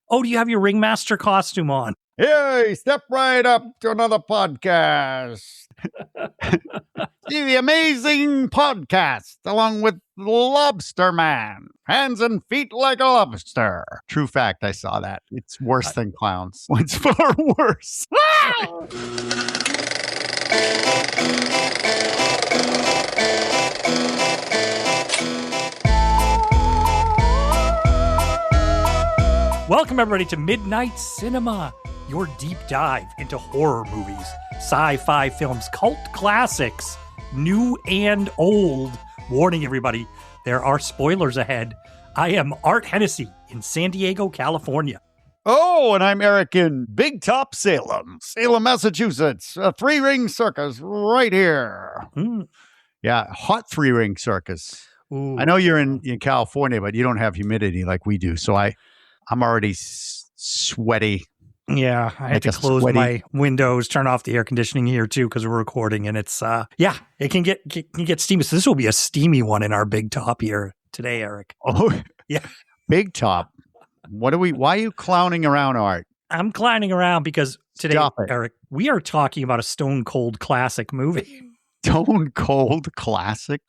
Oh, do you have your ringmaster costume on? Hey, step right up to another podcast. See the amazing podcast along with Lobster Man. Hands and feet like a lobster. True fact, I saw that. It's worse than clowns. It's far worse. Welcome, everybody, to Midnight Cinema, your deep dive into horror movies, sci-fi films, cult classics, new and old. Warning, everybody, there are spoilers ahead. I am Art Hennessy in San Diego, California. Oh, and I'm Erik in Big Top, Salem, Massachusetts. A three-ring circus right here. Yeah, hot three-ring circus. Ooh. I know you're in California, but you don't have humidity like we do, so I'm already sweaty. Yeah, I had to close my windows, turn off the air conditioning here too because we're recording, and it's it can get steamy. So this will be a steamy one in our Big Top here today, Erik. Oh, yeah, Big Top. Why are you clowning around, Art? I'm clowning around because today, Erik, we are talking about a stone cold classic movie. Stone cold classic?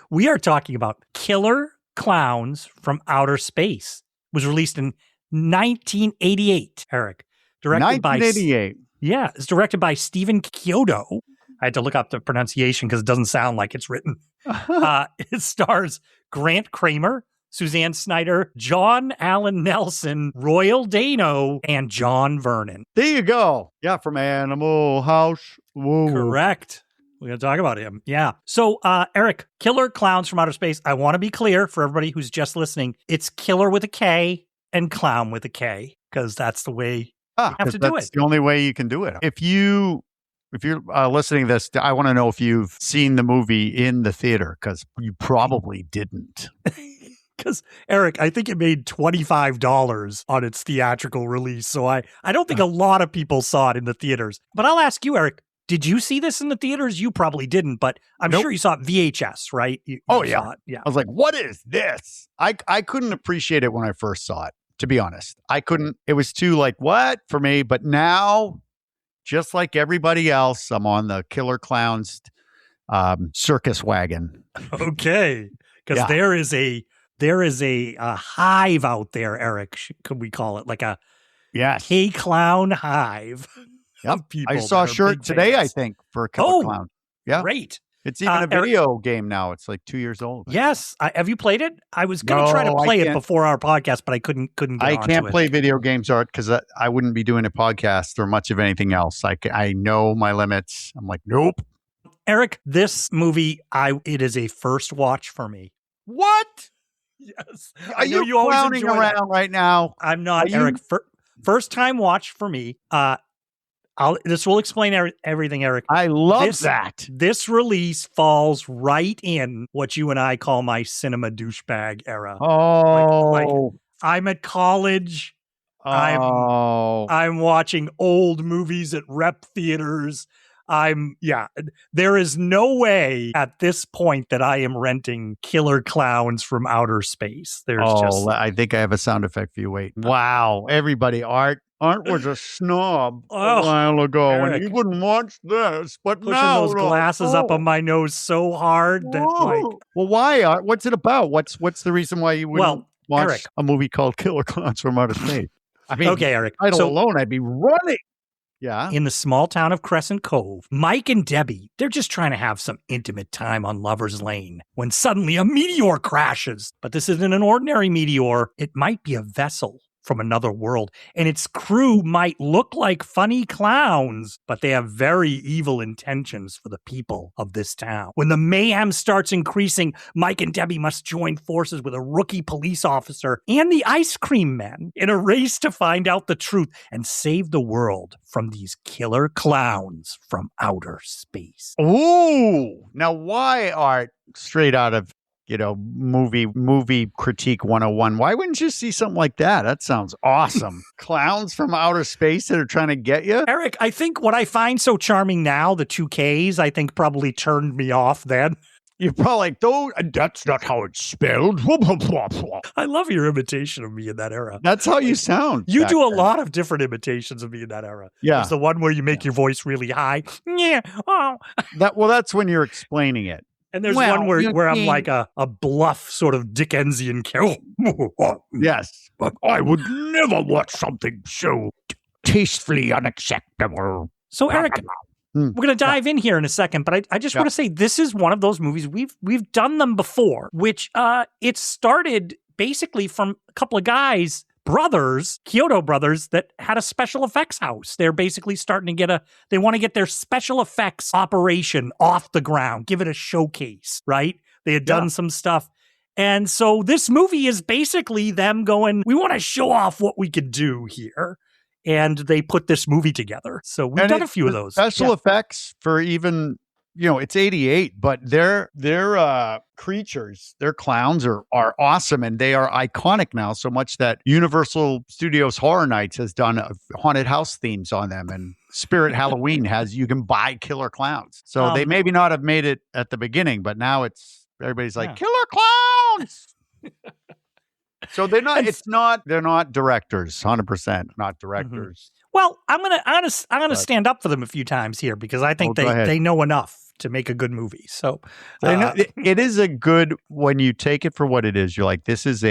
We are talking about Killer Klowns from Outer Space. Was released in 1988, Erik. Directed 1988. It's directed by Stephen Chiodo. I had to look up the pronunciation because it doesn't sound like it's written. It stars Grant Kramer, Suzanne Snyder, John Allen Nelson, Royal Dano, and John Vernon. There you go. Yeah, from Animal House. Whoa. Correct. We're going to talk about him. Yeah. So, Erik, Killer Klowns from Outer Space. I want to be clear for everybody who's just listening. It's killer with a K and clown with a K because that's the way you have to do it. That's the only way you can do it. If you're listening to this, I want to know if you've seen the movie in the theater because you probably didn't. Because, Erik, I think it made $25 on its theatrical release. So I don't think a lot of people saw it in the theaters. But I'll ask you, Erik. Did you see this in the theaters? You probably didn't, but I'm sure you saw it VHS, right? You saw it. Yeah. I was like, what is this? I couldn't appreciate it when I first saw it, to be honest. I couldn't. It was too like, what for me? But now, just like everybody else, I'm on the Killer Klowns circus wagon. Okay. Because there is a hive out there, Erik. Could we call it like a K-Clown hive? Yep. I saw a shirt today, I think, for a Killer Clown. Yeah. Great. It's even a video game now. It's like 2 years old. Yes. Have you played it? I was going to try to play it before our podcast, but I couldn't get onto it. I can't play video games, Art, because I wouldn't be doing a podcast or much of anything else. I know my limits. I'm like, nope. Erik, this movie, it is a first watch for me. What? Yes. Are you clowning around right now? I'm not, Erik. First time watch for me. This will explain everything, Erik. I love that. This release falls right in what you and I call my cinema douchebag era. Oh. Like I'm at college. Oh. I'm watching old movies at rep theaters. There is no way at this point that I am renting Killer Klowns from Outer Space. I think I have a sound effect for you. Wait. Wow. Everybody, Art was a snob a while ago, Erik, and he wouldn't watch this. But pushing now those glasses up on my nose so hard that well, why? Art? What's it about? What's the reason why you wouldn't watch Erik, a movie called Killer Klowns from Outer Space? I mean, okay, Erik. Title alone, I'd be running. Yeah. In the small town of Crescent Cove, Mike and Debbie, they're just trying to have some intimate time on Lover's Lane when suddenly a meteor crashes. But this isn't an ordinary meteor. It might be a vessel from another world, and its crew might look like funny clowns, but they have very evil intentions for the people of this town. When the mayhem starts increasing, Mike and Debbie must join forces with a rookie police officer and the ice cream men in a race to find out the truth and save the world from these killer clowns from outer space. Ooh! Now why, Art, straight out of movie critique 101. Why wouldn't you see something like that? That sounds awesome. Clowns from outer space that are trying to get you? Erik, I think what I find so charming now, the 2Ks, I think probably turned me off then. You're probably like, that's not how it's spelled. I love your imitation of me in that era. That's how you sound. You do a lot of different imitations of me in that era. Yeah. There's the one where you make your voice really high. Yeah. Oh. That's when you're explaining it. And there's one where I'm like a bluff sort of Dickensian character. Yes. But I would never watch something so tastefully unacceptable. So, Erik, we're going to dive in here in a second, but I just want to say this is one of those movies we've done them before, which it started basically from a couple of guys, brothers, Chiodo brothers, that had a special effects house. They're basically starting to they want to get their special effects operation off the ground, give it a showcase, right? They had done some stuff. And so this movie is basically them going, we want to show off what we could do here. And they put this movie together. So we've done a few of those. Special effects for even, it's 88, but their creatures, their clowns are awesome. And they are iconic now so much that Universal Studios Horror Nights has done haunted house themes on them. And Spirit Halloween you can buy Killer Klowns. So they maybe not have made it at the beginning, but now everybody's like, Killer Klowns! So they're not directors, 100% not directors. Mm-hmm. Well, I'm gonna stand up for them a few times here because I think they know enough to make a good movie. So it is a good, when you take it for what it is, you're like, this is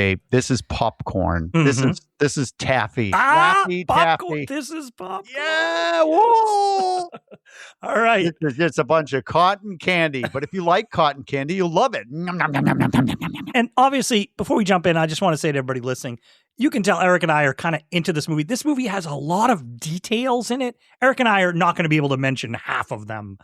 popcorn. Mm-hmm. This is taffy. Popcorn. Taffy. This is popcorn. Yeah. Whoa. All right. It's a bunch of cotton candy. But if you like cotton candy, you'll love it. And obviously, before we jump in, I just want to say to everybody listening, you can tell Erik and I are kind of into this movie. This movie has a lot of details in it. Erik and I are not going to be able to mention half of them.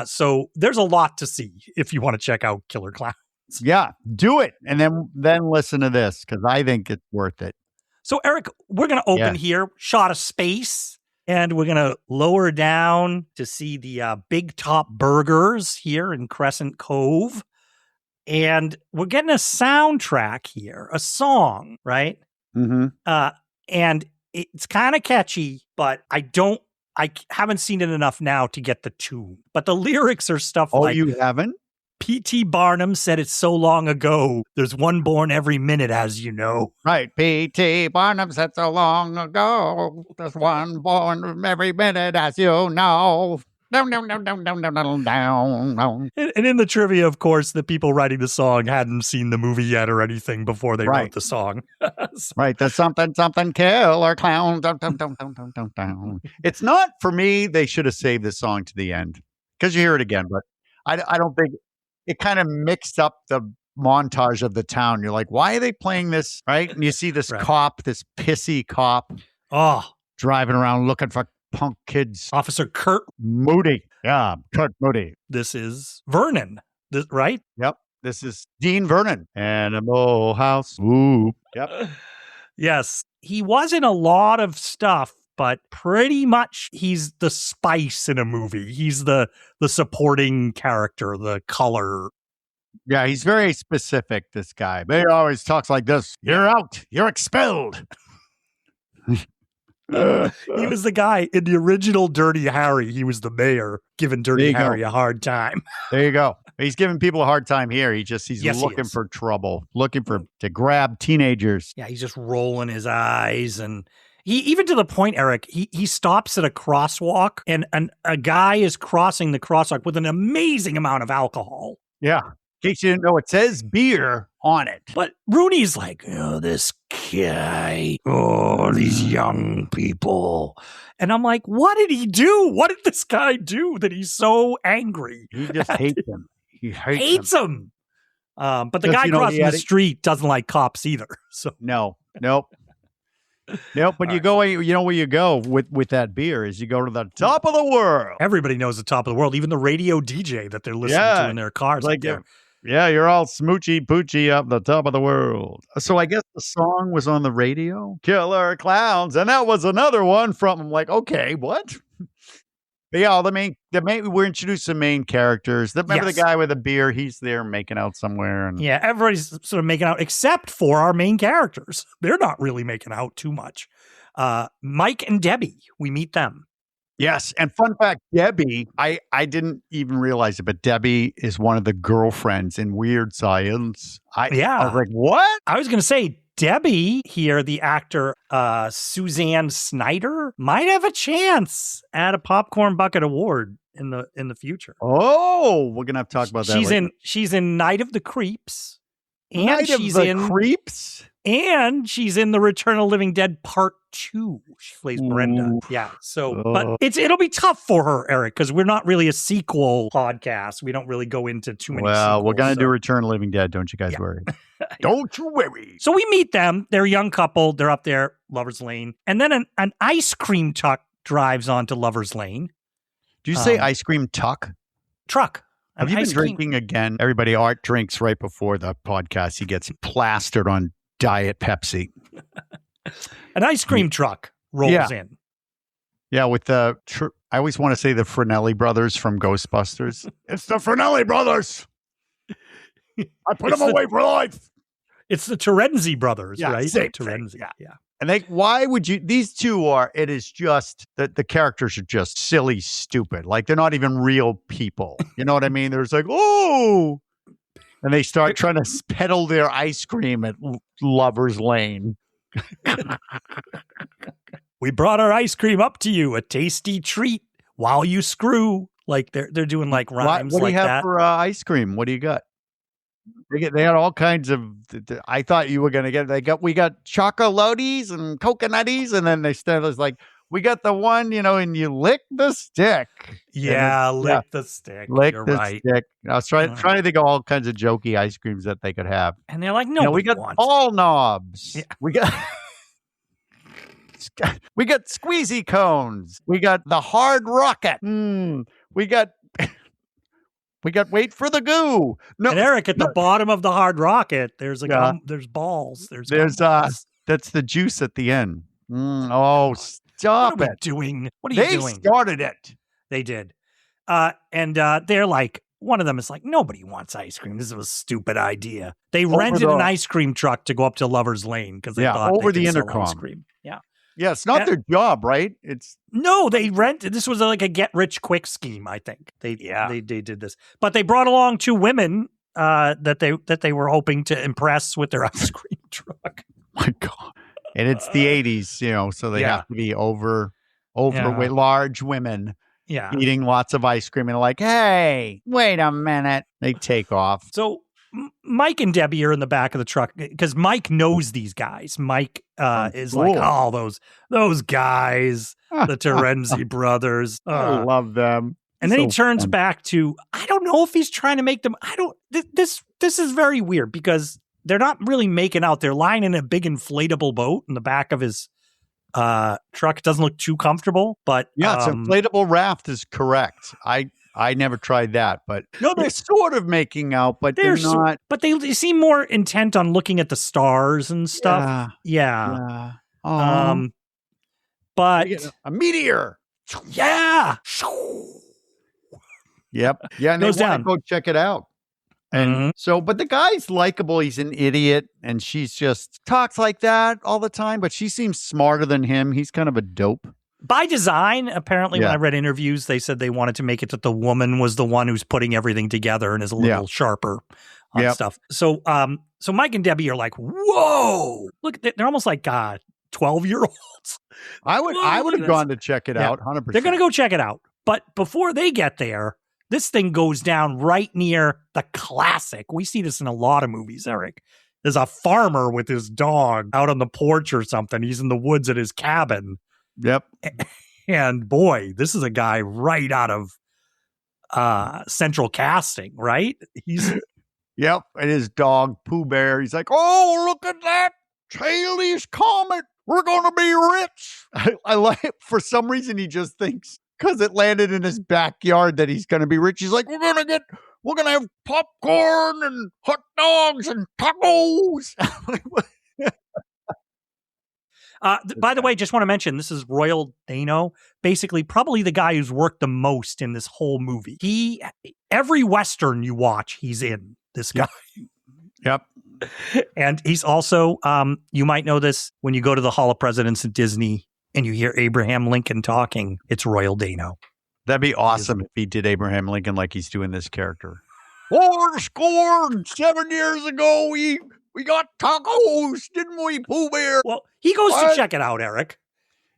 So there's a lot to see if you want to check out Killer Klowns. Yeah, do it. And then listen to this because I think it's worth it. So, Erik, we're going to open here, shot of space, and we're going to lower down to see the Big Top Burgers here in Crescent Cove. And we're getting a soundtrack here, a song, right? Mm-hmm. And it's kind of catchy, but I haven't seen it enough now to get the tune. But the lyrics are stuff like... Oh, you haven't? P.T. Barnum said it so long ago. There's one born every minute, as you know. Right. P.T. Barnum said so long ago. There's one born every minute, as you know. Down. And in the trivia, of course, the people writing the song hadn't seen the movie yet or anything before they wrote the song. Right. There's something, killer clown. It's not, for me, they should have saved this song to the end. Because you hear it again, but I don't think... It kind of mixed up the montage of the town. You're like, why are they playing this? Right. And you see this cop, this pissy cop driving around looking for punk kids. Officer Kurt Moody. Yeah. Kurt Moody. This is Vernon, right? Yep. This is Dean Vernon. Animal House. Ooh. Yep. Yes. He was in a lot of stuff, but pretty much he's the spice in a movie. He's the supporting character, the color. Yeah, he's very specific, this guy. But he always talks like this. You're out. You're expelled. He was the guy in the original Dirty Harry. He was the mayor giving Dirty Harry a hard time. There you go. He's giving people a hard time here. He's looking for trouble, looking to grab teenagers. Yeah, he's just rolling his eyes and... Even to the point, Erik, he stops at a crosswalk and a guy is crossing the crosswalk with an amazing amount of alcohol. Yeah. In case you didn't know, it says beer on it. But Rooney's like, this guy, these young people. And I'm like, what did he do? What did this guy do that he's so angry? He just hates them. He hates them. But the guy crossing the street doesn't like cops either. So nope. Nope, but you go, where you go with that beer is you go to the top of the world. Everybody knows the top of the world, even the radio DJ that they're listening to in their cars. Like, you're all smoochy poochie up the top of the world. So I guess the song was on the radio, Killer Klowns, and that was another one from, I'm like, okay, what? But yeah, we're introduced to main characters. Remember the guy with the beer? He's there making out somewhere. And yeah, everybody's sort of making out, except for our main characters. They're not really making out too much. Mike and Debbie, we meet them. Yes. And fun fact, Debbie, I didn't even realize it, but Debbie is one of the girlfriends in Weird Science. I was like, what? I was going to say, Debbie here, the actor Suzanne Snyder, might have a chance at a Popcorn Bucket Award in the future. Oh, we're gonna have to talk about that. She's in Night of the Creeps, and Night of the Creeps, and she's in The Return of the Living Dead Part 2. She plays Brenda. Yeah. So, but it'll be tough for her, Eric, because we're not really a sequel podcast. We don't really go into too many. Well, we're gonna do Return of the Living Dead. Don't you guys worry. Don't you worry. So we meet them. They're a young couple. They're up there, Lover's Lane, and then an ice cream truck drives onto Lover's Lane. Do you say ice cream truck? Have you been drinking again? Everybody, Art drinks right before the podcast. He gets plastered on Diet Pepsi. An ice cream truck rolls in. Yeah, with the, I always want to say the Fresnelli brothers from Ghostbusters. It's the Fresnelli brothers. I put them away for life. It's the Terenzi brothers, right? Terenzi. Yeah. And why would you, these two are, it is just, the characters are just silly, stupid. Like, they're not even real people. You know what I mean? There's like, oh, and they start trying to peddle their ice cream at Lover's Lane. We brought our ice cream up to you, a tasty treat while you screw. Like, they're doing like rhymes what do like you have that. for ice cream? What do you got? They had all kinds of. I thought you were going to get. We got chocolates and coconutties, and then they started was like, we got the one, and you lick the stick. Yeah, lick the stick. Lick You're the right. stick. I was trying to think of all kinds of jokey ice creams that they could have. And they're like, no, we got ball knobs. Yeah. We got squeezy cones. We got the hard rocket. We got wait for the goo. No, and Eric, at the bottom of the hard rocket, there's there's balls. There's that's the juice at the end. Stop what are we doing? What are you doing? They started it. They did. And they're like, one of them is like, nobody wants ice cream. This is a stupid idea. They rented an ice cream truck to go up to Lover's Lane because they thought over they the could sell intercom. ice cream. Yeah. Yeah, it's not their job, right? No, they rented. This was like a get rich quick scheme, I think. They did this, but they brought along two women that they were hoping to impress with their ice cream truck. My God, and it's the 80s, so they have to be overweight, large women, eating lots of ice cream, and like, hey, wait a minute, they take off. So Mike and Debbie are in the back of the truck because Mike knows these guys. Mike is like, oh, those guys, the Terenzi brothers. I love them. And then he turns back to, I don't know if he's trying to make them. This is very weird because they're not really making out. They're lying in a big inflatable boat in the back of his truck. It doesn't look too comfortable, but it's inflatable raft is correct. I never tried that, but no, they're sort of making out, but they're not. But they seem more intent on looking at the stars and stuff. Yeah. But a meteor. Yeah. Yep. Yeah, and they want to go check it out. And but the guy's likable. He's an idiot, and she's just talks like that all the time. But she seems smarter than him. He's kind of a dope. By design, apparently, when I read interviews, they said they wanted to make it that the woman was the one who's putting everything together and is a little sharper on stuff. So, so Mike and Debbie are like, "Whoa! Look, they're almost like 12-year-olds." I would have gone to check it out, 100%. They're going to go check it out, but before they get there, this thing goes down right near the classic. We see this in a lot of movies, Eric. There's a farmer with his dog out on the porch or something. He's in the woods at his cabin. Yep. And boy, this is a guy right out of Central Casting, right? Yep. And his dog, Pooh Bear, he's like, oh, look at that tailish comet. We're going to be rich. I like it. For some reason, he just thinks because it landed in his backyard that he's going to be rich. He's like, we're going to have popcorn and hot dogs and tacos. By the way, just want to mention, this is Royal Dano, basically probably the guy who's worked the most in this whole movie. Every Western you watch, he's in, this guy. Yep. And he's also, you might know this when you go to the Hall of Presidents at Disney and you hear Abraham Lincoln talking, it's Royal Dano. That'd be awesome if he did Abraham Lincoln like he's doing this character. Scored 7 years ago. We got tacos, didn't we, Pooh Bear? Well, he goes to check it out, Eric.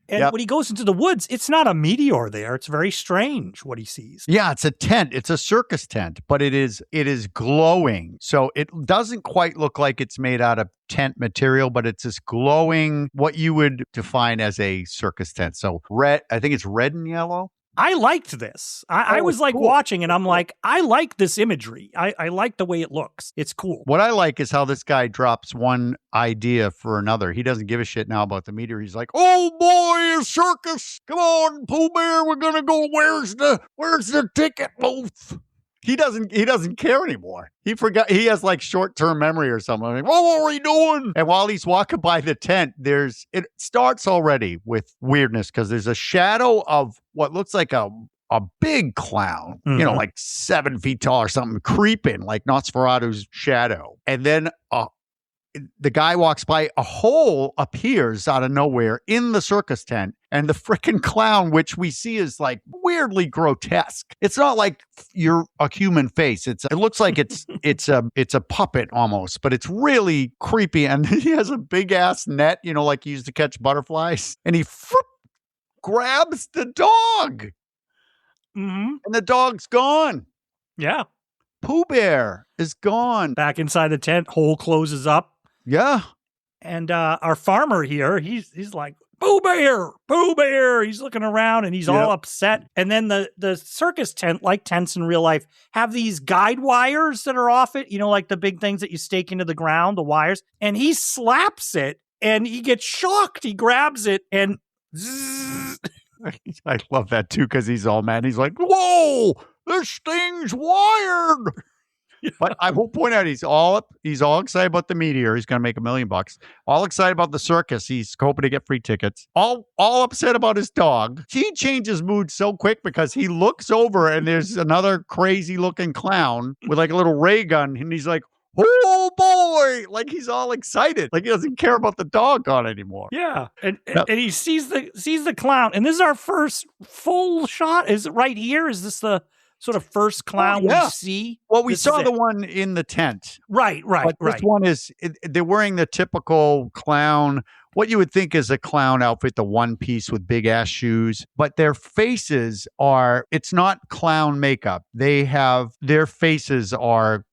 And when he goes into the woods, it's not a meteor there. It's very strange what he sees. Yeah, it's a tent. It's a circus tent, but it is glowing. So it doesn't quite look like it's made out of tent material, but it's this glowing, what you would define as a circus tent. So red, I think it's red and yellow. I liked this. I was like watching and I'm like, I like this imagery. I like the way it looks. It's cool. What I like is how this guy drops one idea for another. He doesn't give a shit now about the meteor. He's like, oh boy, a circus. Come on, Pooh Bear. We're going to go. Where's the ticket booth? He doesn't care anymore. He forgot. He has like short-term memory or something. Like, what were we doing? And while he's walking by the tent, it starts already with weirdness because there's a shadow of what looks like a big clown, like 7 feet tall or something, creeping like Nosferatu's shadow. And then the guy walks by, a hole appears out of nowhere in the circus tent, and the freaking clown, which we see is like weirdly grotesque. It's not like you're a human face. It looks like it's a puppet almost, but it's really creepy. And he has a big ass net, like you used to catch butterflies, and he grabs the dog, and the dog's gone. Yeah, Pooh Bear is gone. Back inside the tent, hole closes up. Yeah. And our farmer here, he's like, Pooh Bear, Pooh Bear. He's looking around and he's all upset. And then the circus tent, like tents in real life, have these guide wires that are off it, like the big things that you stake into the ground, the wires. And he slaps it and he gets shocked. He grabs it and zzz. I love that too because he's all mad. He's like, whoa, this thing's wired. But I will point out he's all excited about the meteor. He's going to make $1 million. All excited about the circus. He's hoping to get free tickets. All upset about his dog. He changes mood so quick because he looks over and there's another crazy looking clown with like a little ray gun, and he's like, oh boy, like he's all excited, like he doesn't care about the dog gone anymore. Yeah, and he sees the clown, and this is our first full shot. Is it right here? Is this the sort of first clown we see? Well, we saw the one in the tent. Right. But this one is, they're wearing the typical clown, what you would think is a clown outfit, the one piece with big ass shoes, but their faces it's not clown makeup. Their faces are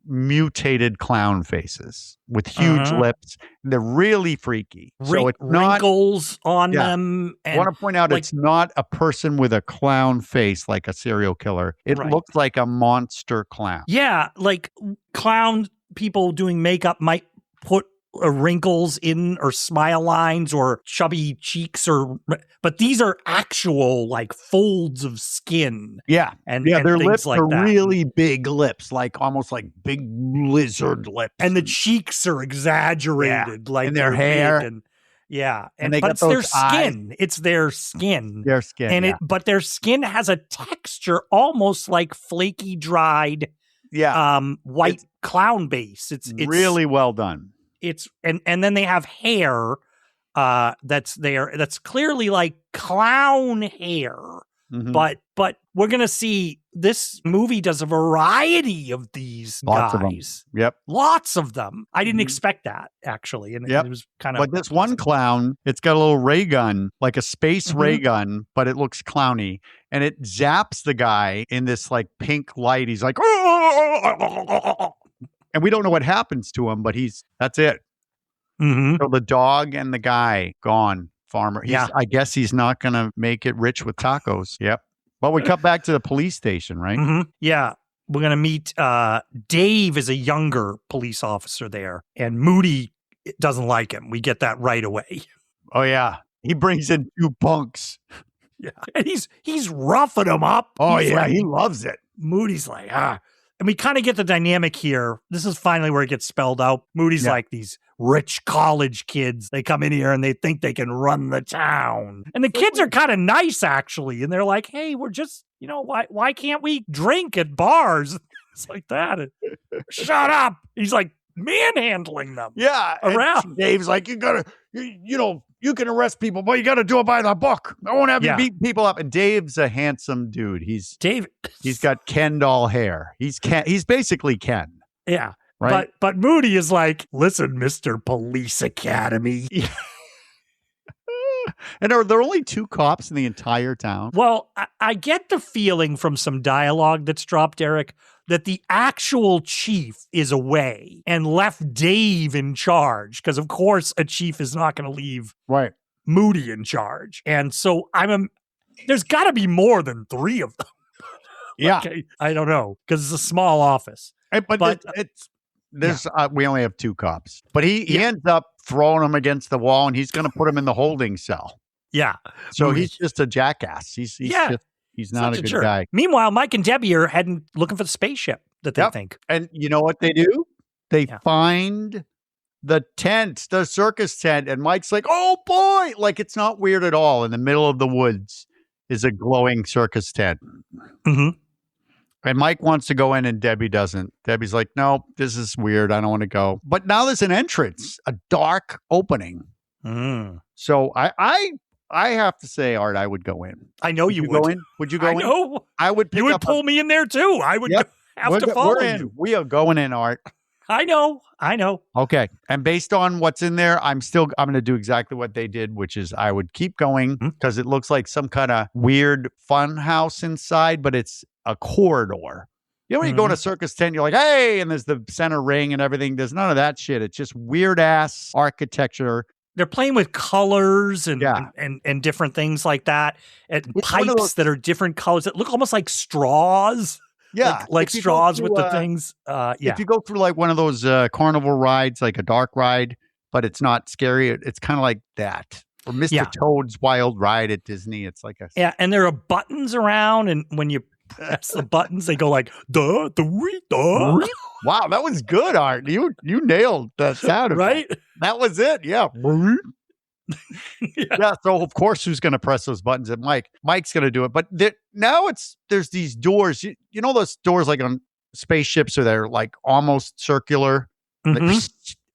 mutated clown faces with huge lips. They're really freaky. So it's wrinkles on them. And I want to point out it's not a person with a clown face like a serial killer. It looks like a monster clown. Yeah, like clown people doing makeup might put wrinkles in or smile lines or chubby cheeks but these are actual like folds of skin. Yeah. And their lips like are that. really big lips, like almost like big lizard lips. And the cheeks are exaggerated, like and their hair. And and they but got it's their those eyes. skin. It's their skin. Their skin. And but their skin has a texture almost like flaky, dried white clown base. It's really well done. It's and then they have hair that's clearly like clown hair. But we're gonna see this movie does a variety of these Lots guys. of them. Yep. Lots of them. I didn't expect that actually. And it was kind of But this one clown, it's got a little ray gun, like a space ray gun, but it looks clowny. And it zaps the guy in this like pink light. He's like, and we don't know what happens to him, but that's it. So the dog and the guy gone. Farmer. I guess he's not going to make it rich with tacos. Yep. But we cut back to the police station, right? Yeah. We're going to meet Dave is a younger police officer there, and Moody doesn't like him. We get that right away. Oh, yeah. He brings in 2 punks. Yeah. And he's roughing him up. Oh, yeah. He loves it. Moody's like, And we kind of get the dynamic here. This is finally where it gets spelled out. Moody's like these rich college kids. They come in here and they think they can run the town. And the kids are kind of nice, actually. And they're like, hey, we're just, why can't we drink at bars? It's like that. Shut up. He's like manhandling them. Yeah. Around. Dave's like, you gotta, You can arrest people, but you got to do it by the book. I won't have you Yeah. beat people up. And Dave's a handsome dude. He's got Ken doll hair. He's basically Ken. Yeah. Right. But Moody is like, listen, Mr. Police Academy. And are there only 2 cops in the entire town? Well, I get the feeling from some dialogue that's dropped, Eric, that the actual chief is away and left Dave in charge. Because, of course, a chief is not going to leave Moody in charge. And so there's got to be more than 3 of them. Yeah. I don't know, because it's a small office. But we only have 2 cops. But he ends up throwing him against the wall, and he's going to put him in the holding cell. Yeah. So he's just a jackass. He's not a good guy. Meanwhile, Mike and Debbie are heading looking for the spaceship that they think. And you know what they do? They find the tent, the circus tent, and Mike's like, oh boy, like it's not weird at all. In the middle of the woods is a glowing circus tent. Mm-hmm. And Mike wants to go in and Debbie doesn't. Debbie's like, no, this is weird. I don't want to go. But now there's an entrance, a dark opening. So I have to say, Art, I would go in. I know you would. Go in? Would you go in? Know. I would pick You would pull me in there too. I would have to follow you. We are going in, Art. I know. Okay. And based on what's in there, I'm going to do exactly what they did, which is I would keep going because it looks like some kind of weird fun house inside, but it's a corridor. You know, when you go in a circus tent, you're like, hey, and there's the center ring and everything. There's none of that shit. It's just weird ass architecture. They're playing with colors and different things like that. And pipes that are different colors that look almost like straws. Yeah. Like straws with the things. If you go through like one of those carnival rides, like a dark ride, but it's not scary, it's kind of like that. Or Mr. Toad's Wild Ride at Disney. It's like a... Yeah, and there are buttons around, and when you press the buttons, they go like, duh, duh. Wow, that was good, Art. You nailed that sound effect. Right? That was it, yeah. So of course, who's going to press those buttons? And Mike's going to do it. But now there's these doors. You know those doors like on spaceships, so they're like almost circular,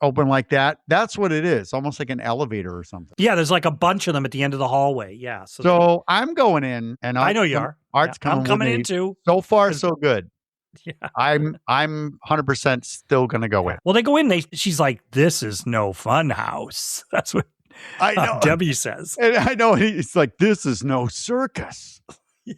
open like that. That's what it is, almost like an elevator or something. Yeah, there's like a bunch of them at the end of the hallway. Yeah. So I'm going in, and I know you are. Art's I'm coming in too. So far, so good. Yeah. I'm 100% still going to go in. Well, they go in. She's like, "This is no fun house." That's what I know. Debbie says. And I know it's like, "This is no circus." Yeah.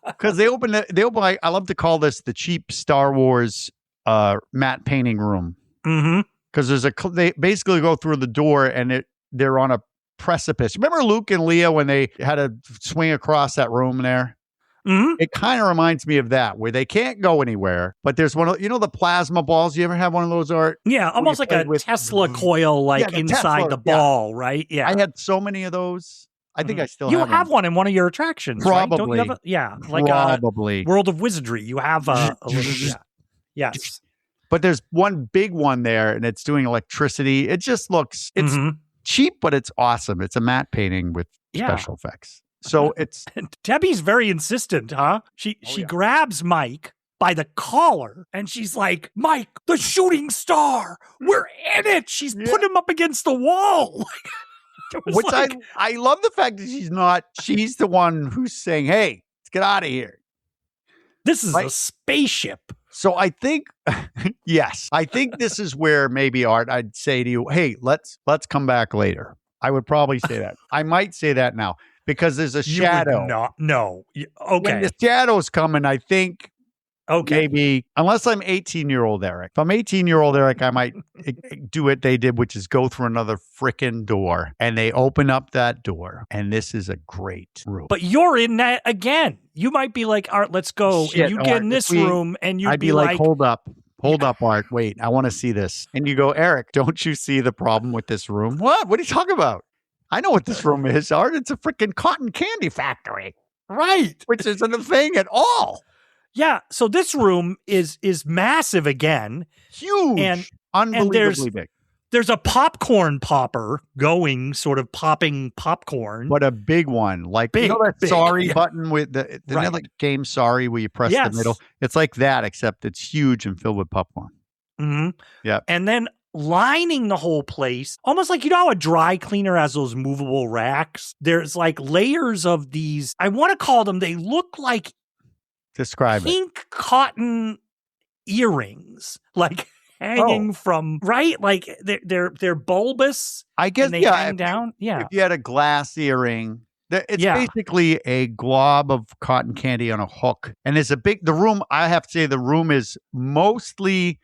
Because they open. I love to call this the cheap Star Wars matte painting room. Mm-hmm. Because they basically go through the door and they're on a precipice. Remember Luke and Leia when they had to swing across that room there? Mm-hmm. It kind of reminds me of that, where they can't go anywhere, but there's one of, the plasma balls. You ever have one of those, Art? Yeah, almost like a Tesla coil, inside the ball, right? Yeah. I had so many of those. I think I still you have one in one of your attractions, probably. Right? Don't you have like probably. World of Wizardry. You have a little, yes. But there's one big one there, and it's doing electricity. It just looks, it's cheap, but it's awesome. It's a matte painting with special effects. So it's... Debbie's very insistent, huh? She grabs Mike by the collar, and she's like, Mike, the shooting star, we're in it. She's put him up against the wall. Which I love the fact that she's the one who's saying, hey, let's get out of here. This is a spaceship. So I think, I think this is where maybe, Art, I'd say to you, hey, let's come back later. I would probably say that. I might say that now because there's a shadow. No. Okay. When the shadow's coming, I think maybe, unless I'm 18-year-old Eric. If I'm 18-year-old Eric, I might do what they did, which is go through another frickin' door. And they open up that door. And this is a great room. But you're in that again. You might be like, Art, let's go. Shit, and you get in this room and you'd be like, hold up, Art. Wait, I want to see this. And you go, Eric, don't you see the problem with this room? What? What are you talking about? I know what this room is, Art. It's a freaking cotton candy factory. Right. Which isn't a thing at all. Yeah. So this room is massive again. Huge. And unbelievably big. There's a popcorn popper going, sort of popping popcorn. But a big one. Like, big, you know that sorry button with the like game sorry where you press the middle? It's like that, except it's huge and filled with popcorn. Mm-hmm. Yeah. And then lining the whole place, almost like, how a dry cleaner has those movable racks? There's like layers of these, I want to call them, they look like pink cotton earrings, like hanging from, right? Like they're bulbous. I guess, and they hang down. If you had a glass earring, it's basically a glob of cotton candy on a hook. And there's the room, I have to say, the room is mostly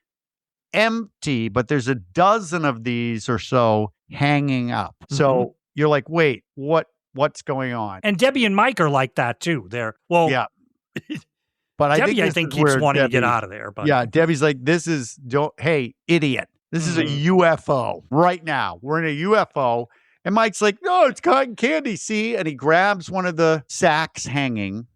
empty, but there's a dozen of these or so hanging up. So you're like, wait, what's going on? And Debbie and Mike are like that too. They're, but Debbie, I think keeps wanting to get out of there. But Debbie's like, hey, idiot. This is a UFO right now. We're in a UFO. And Mike's like, no, it's cotton candy, see? And he grabs one of the sacks hanging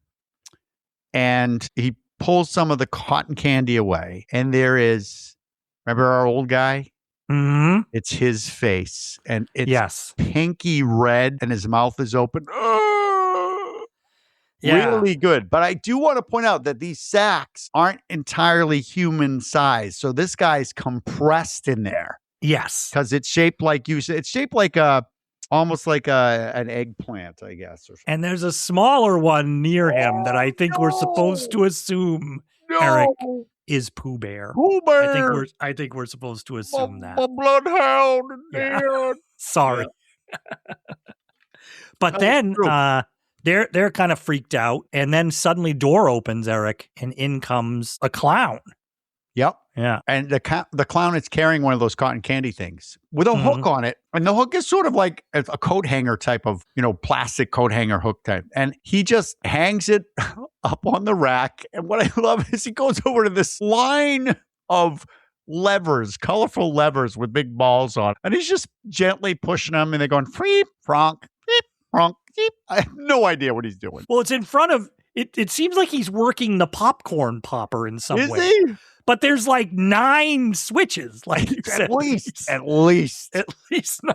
and he pulls some of the cotton candy away. And there is, remember our old guy? Mm-hmm. It's his face. And it's pinky red and his mouth is open. Really good. But I do want to point out that these sacks aren't entirely human size. So this guy's compressed in there. Yes. Because it's shaped like it's shaped like almost like an eggplant, I guess. Or something. And there's a smaller one near him that I think we're supposed to assume, Eric, is Pooh Bear. Pooh Bear. I think we're supposed to assume that. A bloodhound. Yeah. Sorry. But then they're kind of freaked out, and then suddenly door opens, Eric, and in comes a clown. Yep. Yeah. And the clown is carrying one of those cotton candy things with a hook on it. And the hook is sort of like a coat hanger type of, plastic coat hanger hook type. And he just hangs it up on the rack. And what I love is he goes over to this line of levers, colorful levers with big balls on. And he's just gently pushing them and they're going, freep, fronk, beep, fronk, beep. I have no idea what he's doing. Well, it's in front of, it seems like he's working the popcorn popper in some way. Is he? But there's like 9 switches, like you said. At least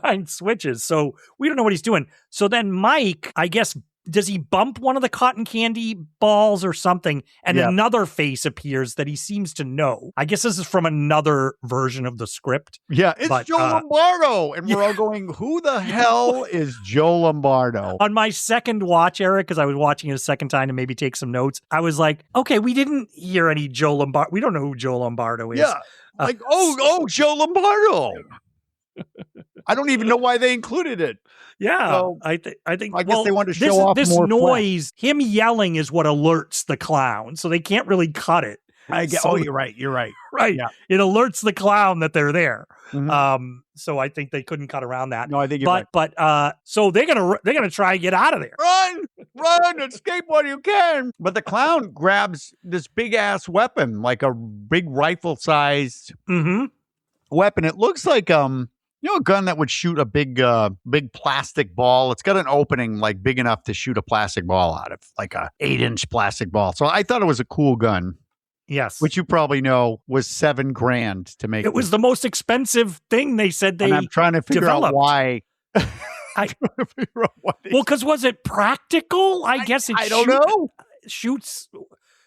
9 switches. So we don't know what he's doing. So then Mike, I guess, does he bump one of the cotton candy balls or something? And another face appears that he seems to know. I guess this is from another version of the script. Yeah, it's Joe Lombardo. And we're all going, who the hell is Joe Lombardo? On my second watch, Eric, because I was watching it a second time to maybe take some notes, I was like, okay, we didn't hear any Joe Lombardo. We don't know who Joe Lombardo is. Yeah, Joe Lombardo. I don't even know why they included it. Yeah, so, I think. I guess they wanted to show off this more noise. Him yelling is what alerts the clown, so they can't really cut it. I guess. So, you're right. Right. Yeah. It alerts the clown that they're there. Mm-hmm. So I think they couldn't cut around that. No, I think you're right. But so they're gonna try and get out of there. Run, escape while you can. But the clown grabs this big ass weapon, like a big rifle sized weapon. It looks like a gun that would shoot a big plastic ball. It's got an opening like big enough to shoot a plastic ball out of, like a 8-inch plastic ball. So I thought it was a cool gun. Yes. Which you probably know was $7,000 to make. It was the most expensive thing they said they And I'm trying to figure out why. Well, because was it practical? I guess I don't know. Shoots.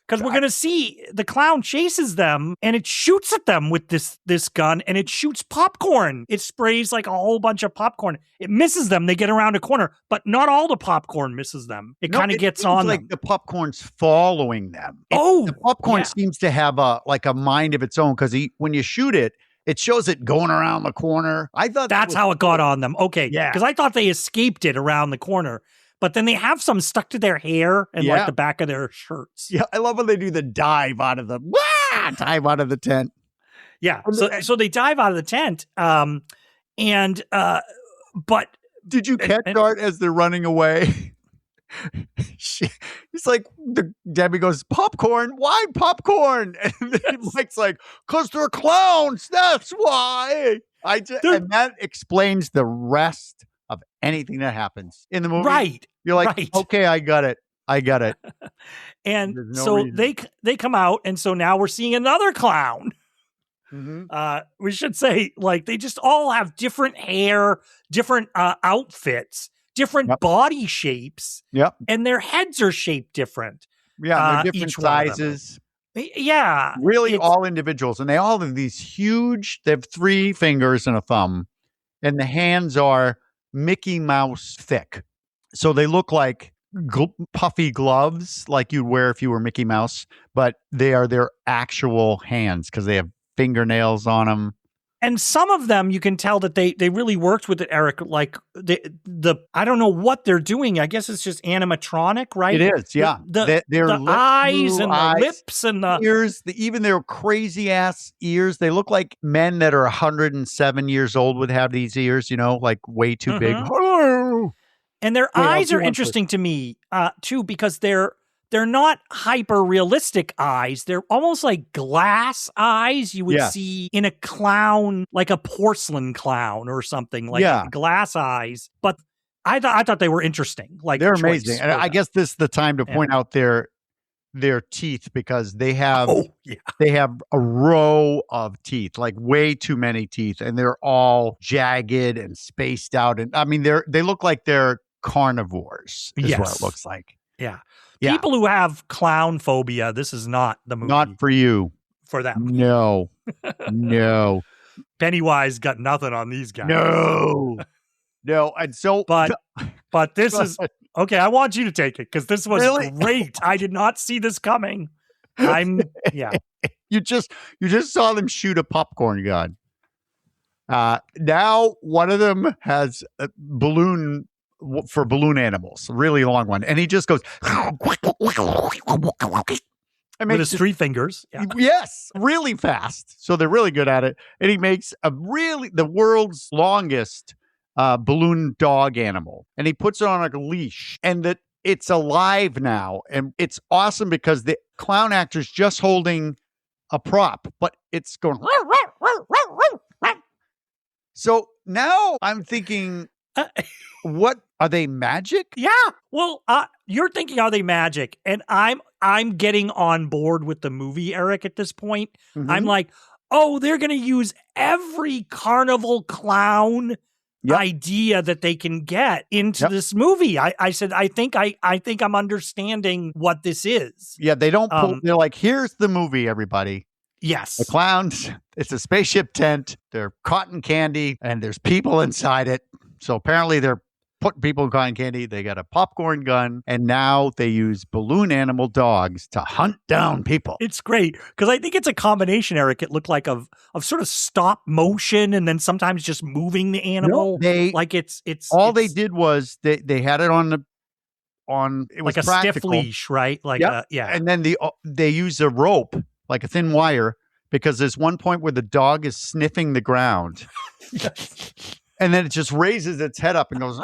Because we're going to see the clown chases them and it shoots at them with this gun and it shoots popcorn. It sprays like a whole bunch of popcorn. It misses them. They get around a corner, but not all the popcorn misses them. It kind of gets on like them. The popcorn's following them. The popcorn seems to have a mind of its own because when you shoot it, it shows it going around the corner. I thought that's how it got on them. Okay. Yeah. Because I thought they escaped it around the corner. But then they have some stuck to their hair and like the back of their shirts. Yeah, I love when they do the dive out of the tent. Yeah, so they dive out of the tent. But did you catch Art as they're running away? He's like, Debbie goes, popcorn? Why popcorn? And then Mike's like, because they're clowns. That's why. And that explains the rest of anything that happens in the movie. Right. You're like, okay, I got it. And so they come out, and so now we're seeing another clown. We should say, like, they just all have different hair, different outfits, different body shapes. Yep. And their heads are shaped different. Yeah, they're different sizes. Yeah. Really all individuals. And they all have these huge, they have 3 fingers and a thumb. And the hands are Mickey Mouse thick. So they look like puffy gloves like you'd wear if you were Mickey Mouse, but they are their actual hands because they have fingernails on them. And some of them, you can tell that they really worked with it, Eric. Like the I don't know what they're doing. I guess it's just animatronic, right? It is, yeah. The eyes and the lips and the ears, even their crazy ass ears. They look like men that are 107 years old would have these ears, like way too big. Hello. And their eyes are interesting to me, too, because they're not hyper realistic eyes. They're almost like glass eyes you would see in a clown, like a porcelain clown or something, like glass eyes. But I thought they were interesting. Like they're amazing. And I guess this is the time to point out their teeth because they have they have a row of teeth, like way too many teeth, and they're all jagged and spaced out. And I mean, they look like they're carnivores. Is what it looks like. Yeah. People who have clown phobia, this is not the movie. Not for you. For them. No. No. Pennywise got nothing on these guys. No. No. And so. But this is. Okay, I want you to take it because this was great. I did not see this coming. You just saw them shoot a popcorn gun. Now one of them has a balloon for balloon animals, a really long one. And he just goes with his 3 fingers. Yeah. Yes, really fast. So they're really good at it. And he makes the world's longest balloon dog animal. And he puts it on a leash and it's alive now. And it's awesome because the clown actor's just holding a prop, but it's going. So now I'm thinking, what are they magic? Yeah. Well, you're thinking, are they magic? And I'm getting on board with the movie, Eric, at this point. Mm-hmm. I'm like, they're going to use every carnival clown idea that they can get into this movie. I said, I think I'm understanding what this is. Yeah, they don't pull, they're like, here's the movie, everybody. Yes. The clowns, it's a spaceship tent. They're cotton candy and there's people inside it. So apparently they're putting people in cotton candy. They got a popcorn gun and now they use balloon animal dogs to hunt down people. It's great because I think it's a combination, Eric. It looked like of sort of stop motion and then sometimes just moving the animal. They did was they had it on it was like a practical. Stiff leash, right? Like and then they use a rope, like a thin wire, because there's one point where the dog is sniffing the ground. And then it just raises its head up and goes,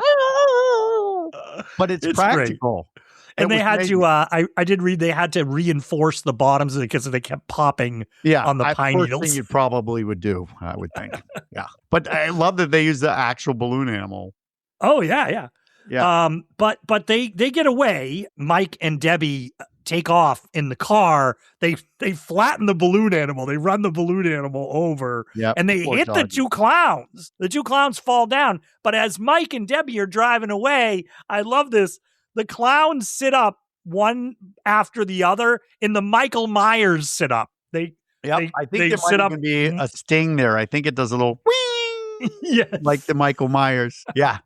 but it's practical. Great. And they had to, I did read they had to reinforce the bottoms of it because they kept popping on the pine needles. First thing you probably would do, I would think. Yeah. But I love that they use the actual balloon animal. Oh, yeah. Yeah. But they get away. Mike and Debbie take off in the car. They flatten the balloon animal. They run the balloon animal over and they hit the 2 clowns. The 2 clowns fall down. But as Mike and Debbie are driving away, I love this. The clowns sit up one after the other in the Michael Myers sit up. I think there might even be a sting there. I think it does a little wing, like the Michael Myers. Yeah.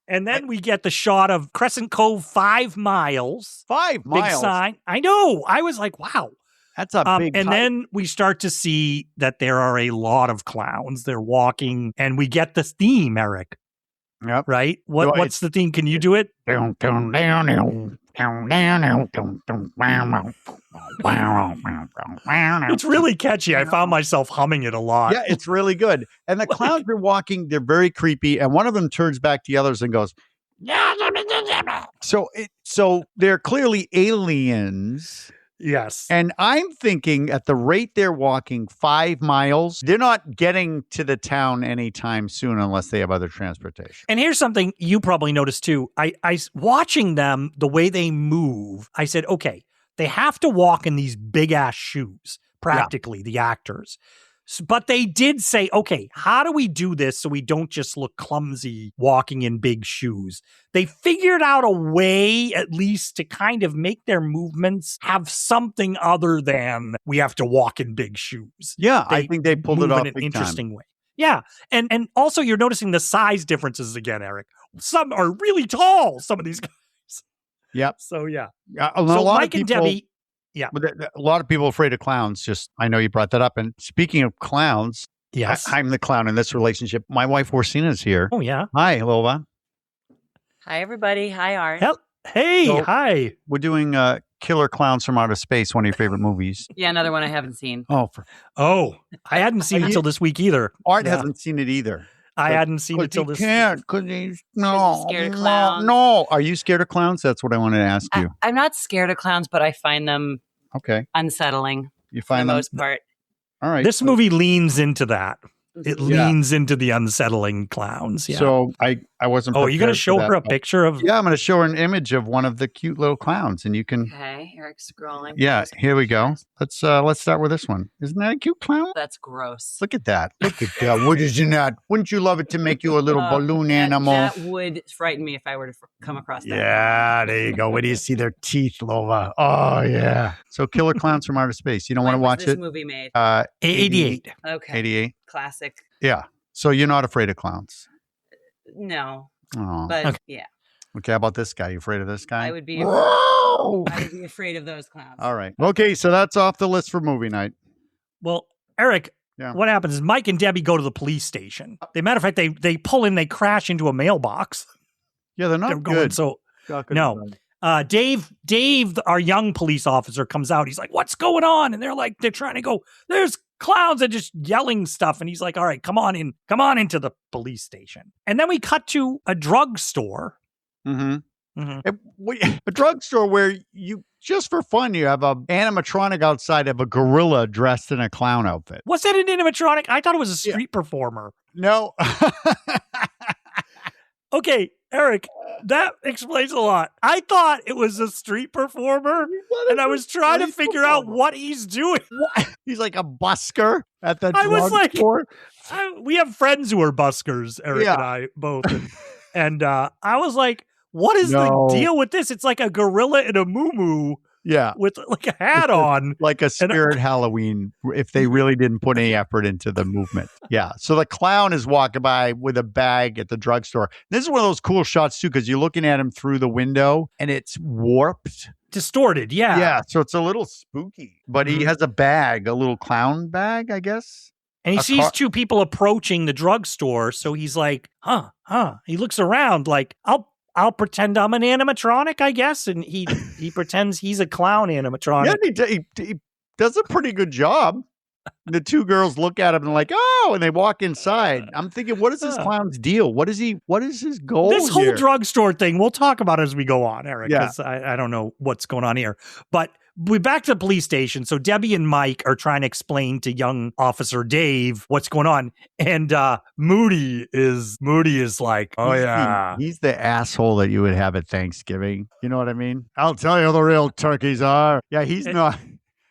And then we get the shot of Crescent Cove 5 miles. 5 miles? Big sign. I know. I was like, wow. That's a big And then we start to see that there are a lot of clowns. They're walking, and we get the theme, Eric. Yep. Right? What's the theme? Can you do it? It's really catchy. I found myself humming it a lot. Yeah, it's really good. And the clowns are walking. They're very creepy. And one of them turns back to the others and goes, so they're clearly aliens. Yes. And I'm thinking at the rate they're walking 5 miles, they're not getting to the town anytime soon unless they have other transportation. And here's something you probably noticed too. I watching them, the way they move, I said, okay, they have to walk in these big ass shoes, practically, the actors. But they did say, okay, how do we do this so we don't just look clumsy walking in big shoes? They figured out a way, at least, to kind of make their movements have something other than we have to walk in big shoes. Yeah, I think they pulled it off in an big interesting time. way. Yeah, and also you're noticing the size differences again, Eric. Some are really tall, some of these guys. Yep. So, yeah. A So lot Mike of people, and Debbie, yeah. A lot of people are afraid of clowns. Just, I know you brought that up. And speaking of clowns, Yes. I'm the clown in this relationship. My wife, Orsina's here. Oh, yeah. Hi, Lova. Hi, everybody. Hi, Art. Hey, So- hi. We're doing Killer Klowns from Outer Space, one of your favorite movies. Yeah, another one I haven't seen. Oh, I hadn't seen it till this week either. Art Yeah. hasn't seen it either. I hadn't seen it till this week. Because he's scared of clowns. No. Are you scared of clowns? That's what I wanted to ask you. I'm not scared of clowns, but I find them Okay. unsettling You for the find them? most part. All right. This movie leans into that. It Yeah. leans into the unsettling clowns. Yeah. So I wasn't. Oh, are you going to prepared show for her that, a but- picture of? Yeah, I'm going to show her an image of one of the cute little clowns, and you can. Okay, Eric's scrolling. Yeah, here we go. Let's start with this one. Isn't that a cute clown? That's gross. Look at that. Look at that. Wouldn't you love it to make you a little balloon animal? That would frighten me if I were to come across that. Yeah, there you go. Where do you see their teeth, Lova? Oh, yeah. So Killer Klowns from Outer Space. You don't want to When was watch this it? movie made? 88. Okay. 88. Classic. Yeah. So you're not afraid of clowns? No, Oh. but Okay. yeah, Okay, how about this guy? You afraid of this guy? I would be. Whoa! I would be afraid of those clowns. All right. Okay, so that's off the list for movie night. Well, Eric, Yeah. what happens is Mike and Debbie go to the police station. They matter of fact, they pull in, they crash into a mailbox. Yeah, they're They're not going good. so. No. Dave, our young police officer, comes out. He's like, "What's going on?" And they're trying to go. There's clowns and just yelling stuff. And he's like, "All right, come on into the police station." And then we cut to a drugstore. Mm-hmm. Mhm. A drugstore where you, just for fun, you have a animatronic outside of a gorilla dressed in a clown outfit. Was that an animatronic? I thought it was a street performer. No. Okay, Eric, that explains a lot. I thought it was a street performer, and I was trying to figure out what he's doing. He's like a busker at the I was like- drugstore. We have friends who are buskers, Eric Yeah. and I both. And I was like, what is No. the deal with this? It's like a gorilla in a muumuu Yeah. with like a hat on. Like a spirit Halloween, if they really didn't put any effort into the movement. Yeah. So the clown is walking by with a bag at the drugstore. This is one of those cool shots, too, because you're looking at him through the window and it's warped. Distorted, yeah. Yeah. So it's a little spooky. But he Mhm. has a bag, a little clown bag, I guess. And he A sees car- two people approaching the drugstore. So he's like, huh. He looks around like, I'll pretend I'm an animatronic, I guess. And he pretends he's a clown animatronic. Yeah, he does a pretty good job. The two girls look at him and like, oh, and they walk inside. I'm thinking, what is this clown's deal? What is his goal? This whole here? drugstore thing, we'll talk about it as we go on, Eric, Yeah. because I don't know what's going on here. But we're back to the police station. So Debbie and Mike are trying to explain to young Officer Dave what's going on. And Moody is like, oh, yeah. He's the asshole that you would have at Thanksgiving. You know what I mean? I'll tell you who the real turkeys are. Yeah, he's not.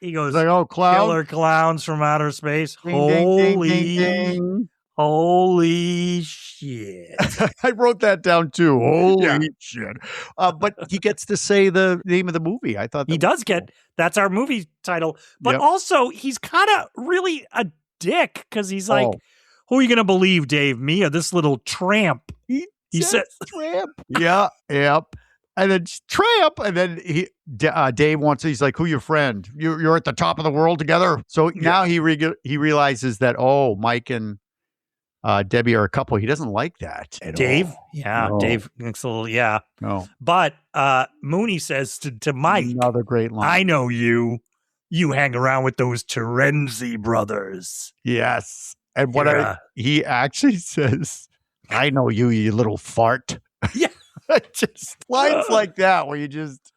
He goes, He's like, oh, clown. Killer Klowns from Outer Space. Ding, ding, ding, ding, ding. Holy shit. I wrote that down too. Holy shit. But he gets to say the name of the movie. I thought He does get, that's our movie title. But Yep. also, he's kind of really a dick because he's like, Oh. who are you going to believe, Dave? Me or this little tramp? He said, tramp. Yeah, yep. And then tramp. And then Dave he's like, who your friend? You're at the top of the world together. So now he realizes that, oh, Mike and Debbie are a couple. He doesn't like that at Dave? all. Yeah, No. Dave thinks a little, yeah. No. But Mooney says to Mike, Another great line. I know you. You hang around with those Terenzi brothers. Yes. And what Yeah. he actually says, I know you, you little fart. Yeah. Just lines like that where you just.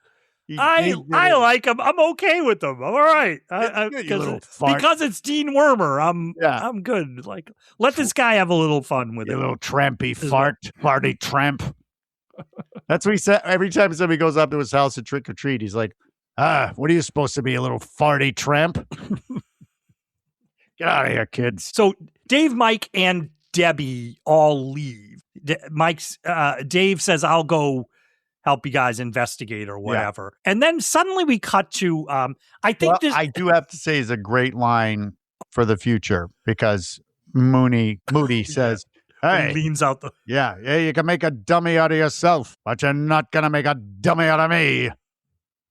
I like him. I'm okay with them. I'm all right. It's good, you little fart. Because it's Dean Wormer. Yeah. I'm good. Like, let this guy have a little fun with You it. little trampy fart, farty tramp. That's what he said every time somebody goes up to his house to trick or treat. He's like, what are you supposed to be, a little farty tramp? Get out of here, kids. So Dave, Mike, and Debbie all leave. Dave says, I'll go help you guys investigate or whatever. Yeah. And then suddenly we cut to, I do have to say is a great line for the future because Moody says, hey, he leans out yeah, you can make a dummy out of yourself, but you're not going to make a dummy out of me.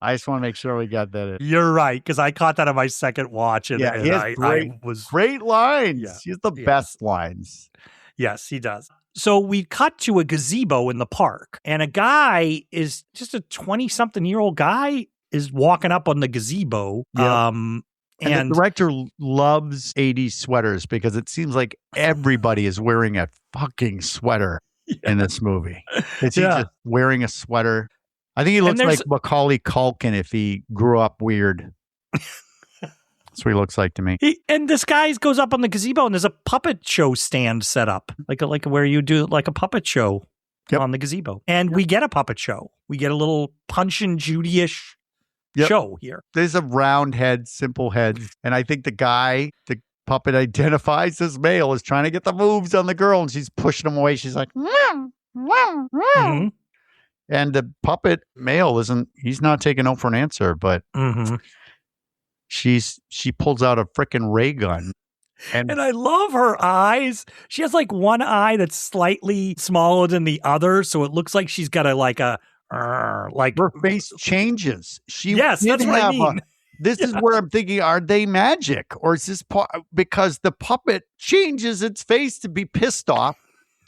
I just want to make sure we got that in. You're right, because I caught that on my second watch. And, he has great lines. Yeah. He has the best lines. Yes, he does. So we cut to a gazebo in the park, and a guy is just a 20-something-year-old guy is walking up on the gazebo. Yep. And the director loves 80s sweaters because it seems like everybody is wearing a fucking sweater in this movie. Is he just wearing a sweater? I think he looks like Macaulay Culkin if he grew up weird. That's what he looks like to me. And this guy goes up on the gazebo and there's a puppet show stand set up, like where you do like a puppet show on the gazebo. And we get a puppet show. We get a little Punch and Judy-ish show here. There's a round head, simple head. And I think the puppet identifies as male, is trying to get the moves on the girl and she's pushing him away. She's like, mm-hmm. And the puppet male he's not taking no for an answer, but she pulls out a freaking ray gun. And I love her eyes. She has like one eye that's slightly smaller than the other. So it looks like she's got her face changes. That's what I mean. This is where I'm thinking, are they magic? Or is this because the puppet changes its face to be pissed off?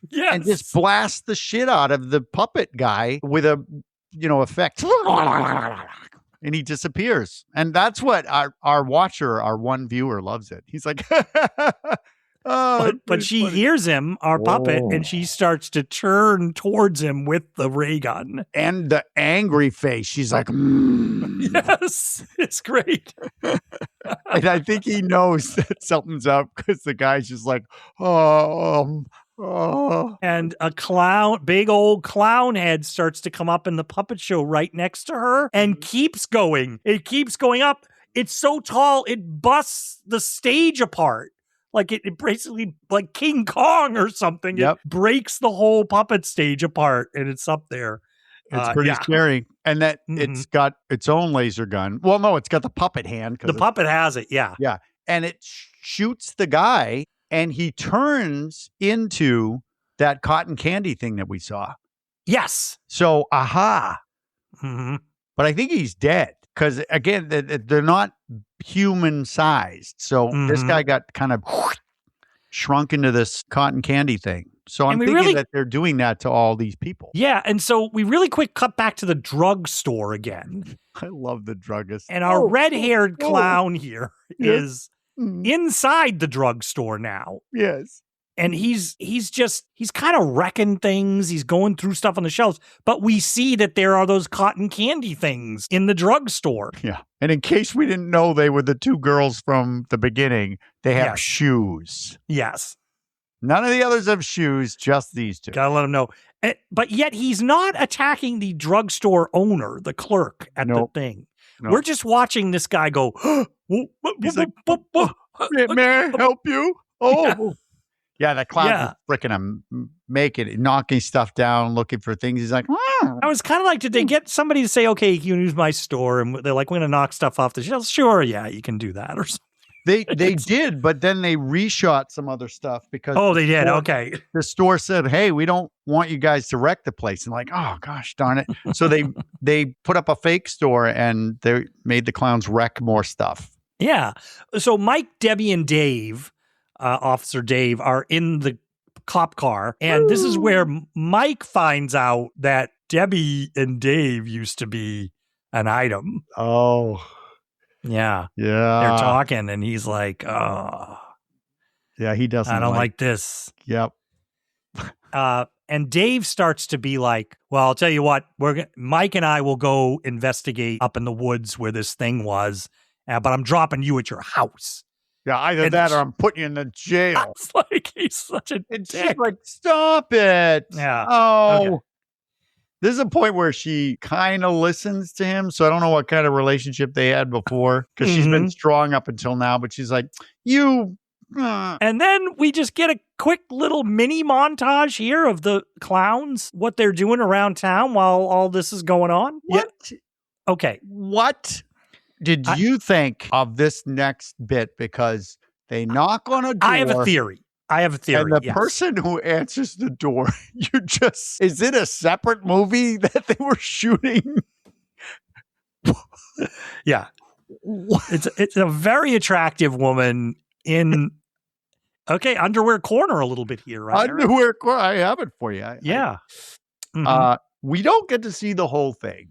Yes. And just blast the shit out of the puppet guy with a, effect. And he disappears. And that's what our watcher, our one viewer, loves it. He's like, but she hears him, our puppet, and she starts to turn towards him with the ray gun. And the angry face. She's like, Yes, it's great. And I think he knows that something's up because the guy's just like, And a big old clown head starts to come up in the puppet show right next to her and keeps going. It keeps going up. It's so tall, it busts the stage apart. Like it basically, like King Kong or something. Yep. It breaks the whole puppet stage apart and it's up there. It's pretty scary. And that it's got its own laser gun. Well, no, it's got the puppet hand. The puppet has it, yeah. Yeah. And it shoots the guy. And he turns into that cotton candy thing that we saw. Yes. So, Mm-hmm. But I think he's dead because, again, they're not human sized. So this guy got kind of shrunk into this cotton candy thing. So I'm thinking that they're doing that to all these people. Yeah. And so we really quick cut back to the drugstore again. I love the druggist. And our red-haired clown here is inside the drugstore now. Yes. And he's kind of wrecking things. He's going through stuff on the shelves. But we see that there are those cotton candy things in the drugstore. Yeah. And in case we didn't know they were the two girls from the beginning, they have shoes. Yes. None of the others have shoes, just these two. Gotta let them know. But yet he's not attacking the drugstore owner, the clerk at the thing. Nope. We're just watching this guy go, he's like, may I help you? Oh. Yeah, that clown is freaking him, knocking stuff down, looking for things. He's like, I was kind of like, did they get somebody to say, okay, you can use my store? And they're like, we're going to knock stuff off the shelves. Sure, yeah, you can do that or something. They did, but then they reshot some other stuff because they did. Okay. The store said, "Hey, we don't want you guys to wreck the place." And like, oh gosh, darn it! So they put up a fake store and they made the clowns wreck more stuff. Yeah. So Mike, Debbie, and Dave, Officer Dave, are in the cop car, and this is where Mike finds out that Debbie and Dave used to be an item. Oh. Yeah. Yeah. They're talking and he's like, oh. Yeah, he doesn't. I don't like this. Yep. And Dave starts to be like, well, I'll tell you what, Mike and I will go investigate up in the woods where this thing was, but I'm dropping you at your house. Yeah, either that or I'm putting you in the jail. It's like, he's such a dick. She's like, stop it. Yeah. Oh. Okay. There's a point where she kind of listens to him. So I don't know what kind of relationship they had before because she's been strong up until now. But she's like, you And then we just get a quick little mini montage here of the clowns, what they're doing around town while all this is going on. What? Yeah. Okay. What did you think of this next bit? Because they knock on a door. I have a theory. And the person who answers the door, is it a separate movie that they were shooting? Yeah. It's a very attractive woman in underwear corner a little bit here, right? Underwear corner. I have it for you. We don't get to see the whole thing.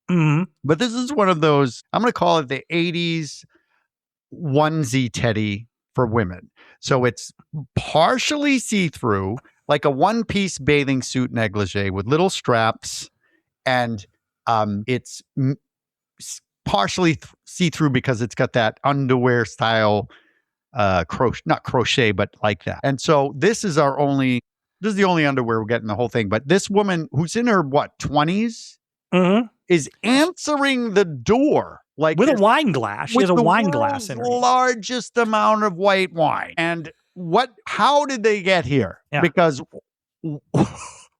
Mm-hmm. But this is one of those, I'm going to call it the 80s onesie teddy for women. So it's partially see-through, like a one-piece bathing suit negligee with little straps, and it's partially see-through because it's got that underwear style not crochet, but like that. And so this is the only underwear we're getting the whole thing. But this woman who's in her 20s is answering the door like with a wine glass. She has a wine glass in her hand. Largest amount of white wine. And how did they get here? Yeah. Because who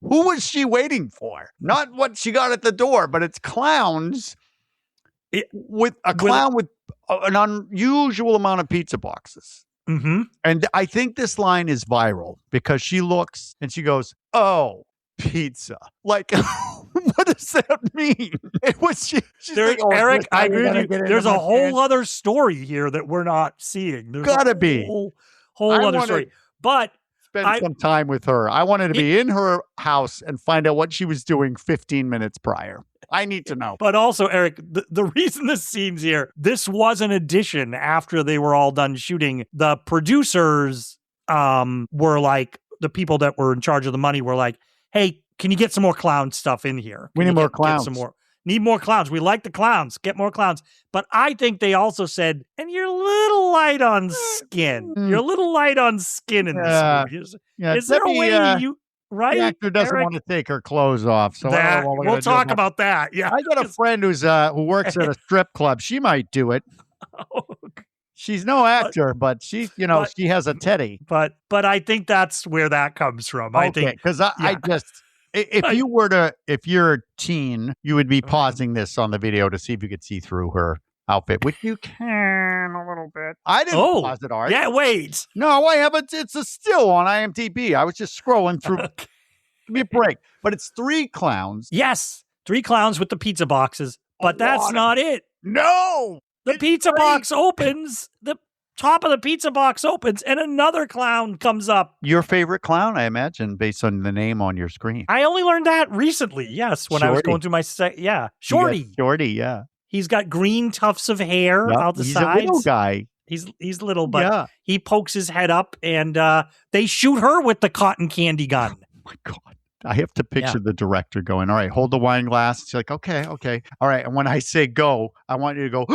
was she waiting for? Not what she got at the door, but it's clowns with an unusual amount of pizza boxes. Mm-hmm. And I think this line is viral because she looks and she goes, "Oh, pizza." Like, what does that mean? It was Eric, I agree with you. There's a whole other story here that we're not seeing. There's gotta be whole other story. But spend some time with her. I wanted to be in her house and find out what she was doing 15 minutes prior. I need to know. But also, Eric, the reason this scene's here, this was an addition after they were all done shooting. The producers were like, the people that were in charge of the money were like, "Hey, can you get some more clown stuff in here? We need more clowns. Need more clowns. We like the clowns. Get more clowns." But I think they also said, "And you're a little light on skin. You're a little light on skin in this movie. Is there a way you..." Right? The actor doesn't want to take her clothes off. So we'll talk about that. Yeah. I got a friend who works at a strip club. She might do it. She's no actor, but she has a teddy. But I think that's where that comes from. I think because if you're a teen, you would be pausing this on the video to see if you could see through her outfit, which you can a little bit. I didn't pause it, Art. Yeah, wait. No, I haven't. It's still on IMDb. I was just scrolling through. Give me a break. But it's 3 clowns. Yes, 3 clowns with the pizza boxes. But that's not it. No. The pizza box opens. The top of the pizza box opens, and another clown comes up. Your favorite clown, I imagine, based on the name on your screen. I only learned that recently. Yes, when I was going through my Shorty. Shorty, yeah. He's got green tufts of hair out the sides. He's a little guy. He's little, but he pokes his head up, and they shoot her with the cotton candy gun. Oh my God. I have to picture the director going, "All right, hold the wine glass." She's like, okay. All right. And when I say go, I want you to go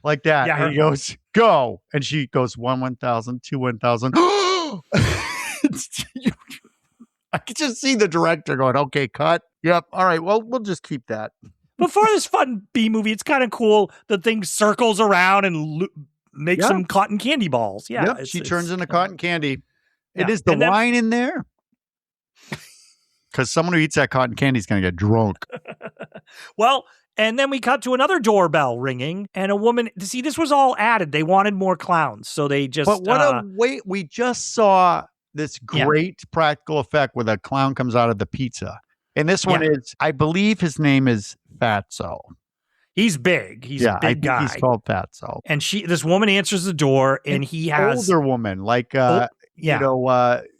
like that. Yeah, and he goes, "Go." And she goes 1,000, 2, 1,000. I could just see the director going, "Okay, cut. Yep. All right. Well, we'll just keep that." But for this fun B movie, it's kind of cool. The thing circles around and makes some cotton candy balls. Yeah. Yep, she turns into cotton candy. Yeah. It is the wine in there. Because someone who eats that cotton candy is going to get drunk. Well, and then we cut to another doorbell ringing, and a woman. See, this was all added. They wanted more clowns, so they just. But what a wait! We just saw this great practical effect where the clown comes out of the pizza, and this one is, I believe, his name is Fatso. He's big. He's a big guy. He's called Fatso. And this woman answers the door, and he has older woman like.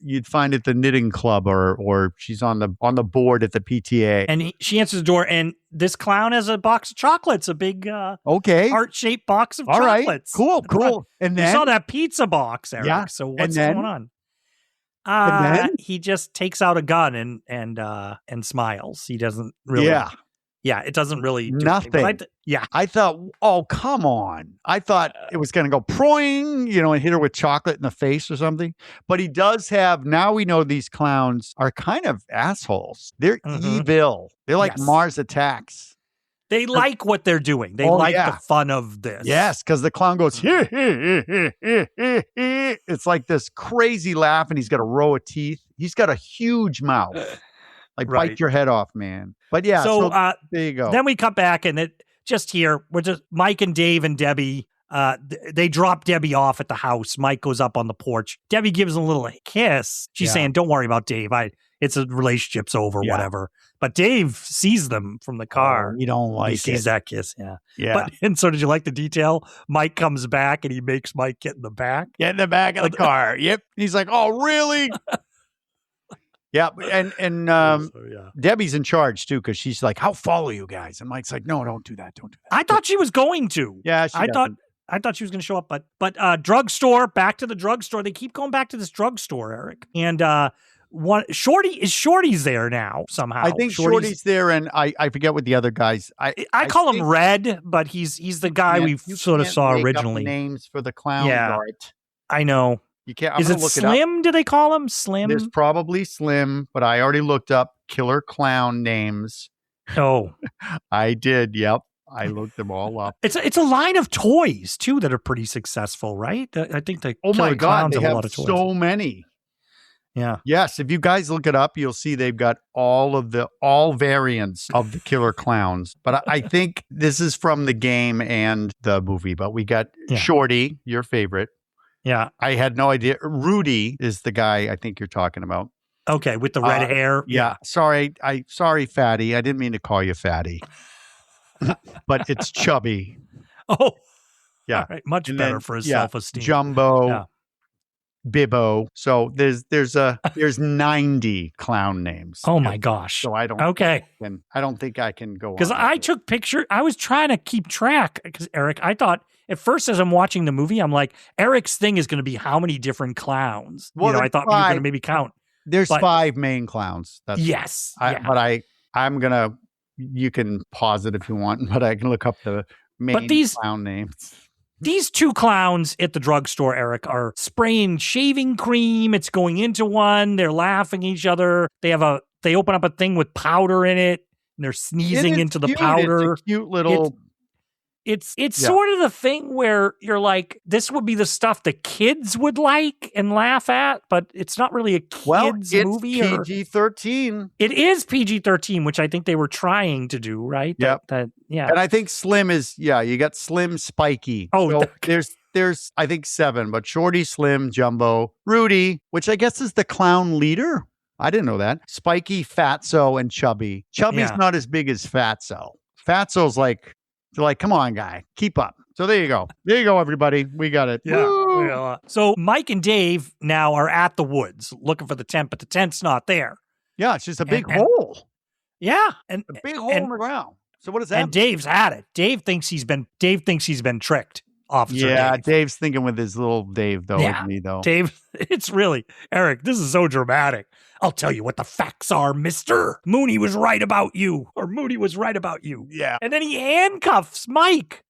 You'd find at the knitting club or she's on the board at the PTA. And she answers the door, and this clown has a box of chocolates, a big heart-shaped box of chocolates. Cool. And then you saw that pizza box, Eric. Yeah. So what's going on? And then he just takes out a gun and smiles. He doesn't really. Yeah, it doesn't really do nothing. I thought, oh, come on. I thought it was going to go proing, and hit her with chocolate in the face or something. But he does have, now we know these clowns are kind of assholes. They're evil. They're like Mars Attacks. They like what they're doing. They like the fun of this. Yes, because the clown goes, it's like this crazy laugh, and he's got a row of teeth. He's got a huge mouth. Like, bite your head off, man. But yeah, so there you go. Then we cut back, and just here, we're just Mike and Dave and Debbie. They drop Debbie off at the house. Mike goes up on the porch. Debbie gives him a little kiss. She's saying, "Don't worry about Dave. It's a relationship's over, whatever." But Dave sees them from the car. You don't like it. He sees that kiss, yeah. And so did you like the detail? Mike comes back and he makes Mike get in the back. Get in the back of the car. Yep. He's like, "Oh, really?" Yeah, and Debbie's in charge too, because she's like, "I'll follow you guys," and Mike's like, "No, don't do that. Don't do that." I thought she was going to. Yeah, I thought she was going to show up, but drugstore. Back to the drugstore. They keep going back to this drugstore, Eric, and Shorty's there now somehow. I think Shorty's there, and I forget what the other guys. I call him Red, but he's the guy we sort of saw originally. Names for the clown. Yeah, Art. I know. You can't. Is it Slim? Do they call him Slim? There's probably Slim, but I already looked up Killer Clown names. Oh, I did. Yep, I looked them all up. It's a line of toys too that are pretty successful, right? I think the Killer Clowns have a lot of toys. So many. Yeah. Yes. If you guys look it up, you'll see they've got all variants of the Killer Clowns. But I think this is from the game and the movie. But we got Shorty, your favorite. Yeah. I had no idea. Rudy is the guy I think you're talking about. Okay, with the red hair. Yeah. Sorry, Fatty. I didn't mean to call you Fatty. But it's Chubby. Oh. Yeah. All right. Much better for his self-esteem. Jumbo. Yeah. Bibbo. So there's 90 clown names. Oh my gosh. So I don't think I can go on. Because I took picture. I was trying to keep track because Eric, I thought at first as I'm watching the movie, I'm like, Eric's thing is going to be how many different clowns. Well, I thought we were going to maybe count. There's 5 main clowns. But I'm going to, you can pause it if you want, but I can look up the main clown names. These 2 clowns at the drugstore, Eric, are spraying shaving cream. It's going into one. They're laughing at each other. They open up a thing with powder in it, and they're sneezing into the powder. It's a cute little. It's sort of the thing where you're like, this would be the stuff the kids would like and laugh at, but it's not really a kids movie. It's PG-13. It is PG-13, which I think they were trying to do, right? Yep. Yeah. And I think Slim is, you got Slim, Spiky. Oh, so there's I think 7, but Shorty, Slim, Jumbo, Rudy, which I guess is the clown leader. I didn't know that. Spiky, Fatso, and Chubby. Chubby's not as big as Fatso. Fatso's like, they're like, come on, guy, keep up. So there you go. There you go, everybody. We got it. Yeah. So Mike and Dave now are at the woods looking for the tent, but the tent's not there. Yeah, it's just a big hole. Yeah. A big hole in the ground. So what does that mean? And Dave's at it. Dave thinks he's been tricked. Officer Dave. Dave's thinking with his little Dave, though, with me, though. Dave, it's really, Eric, this is so dramatic. I'll tell you what the facts are, mister. Mooney was right about you. Or Mooney was right about you. Yeah. And then he handcuffs Mike.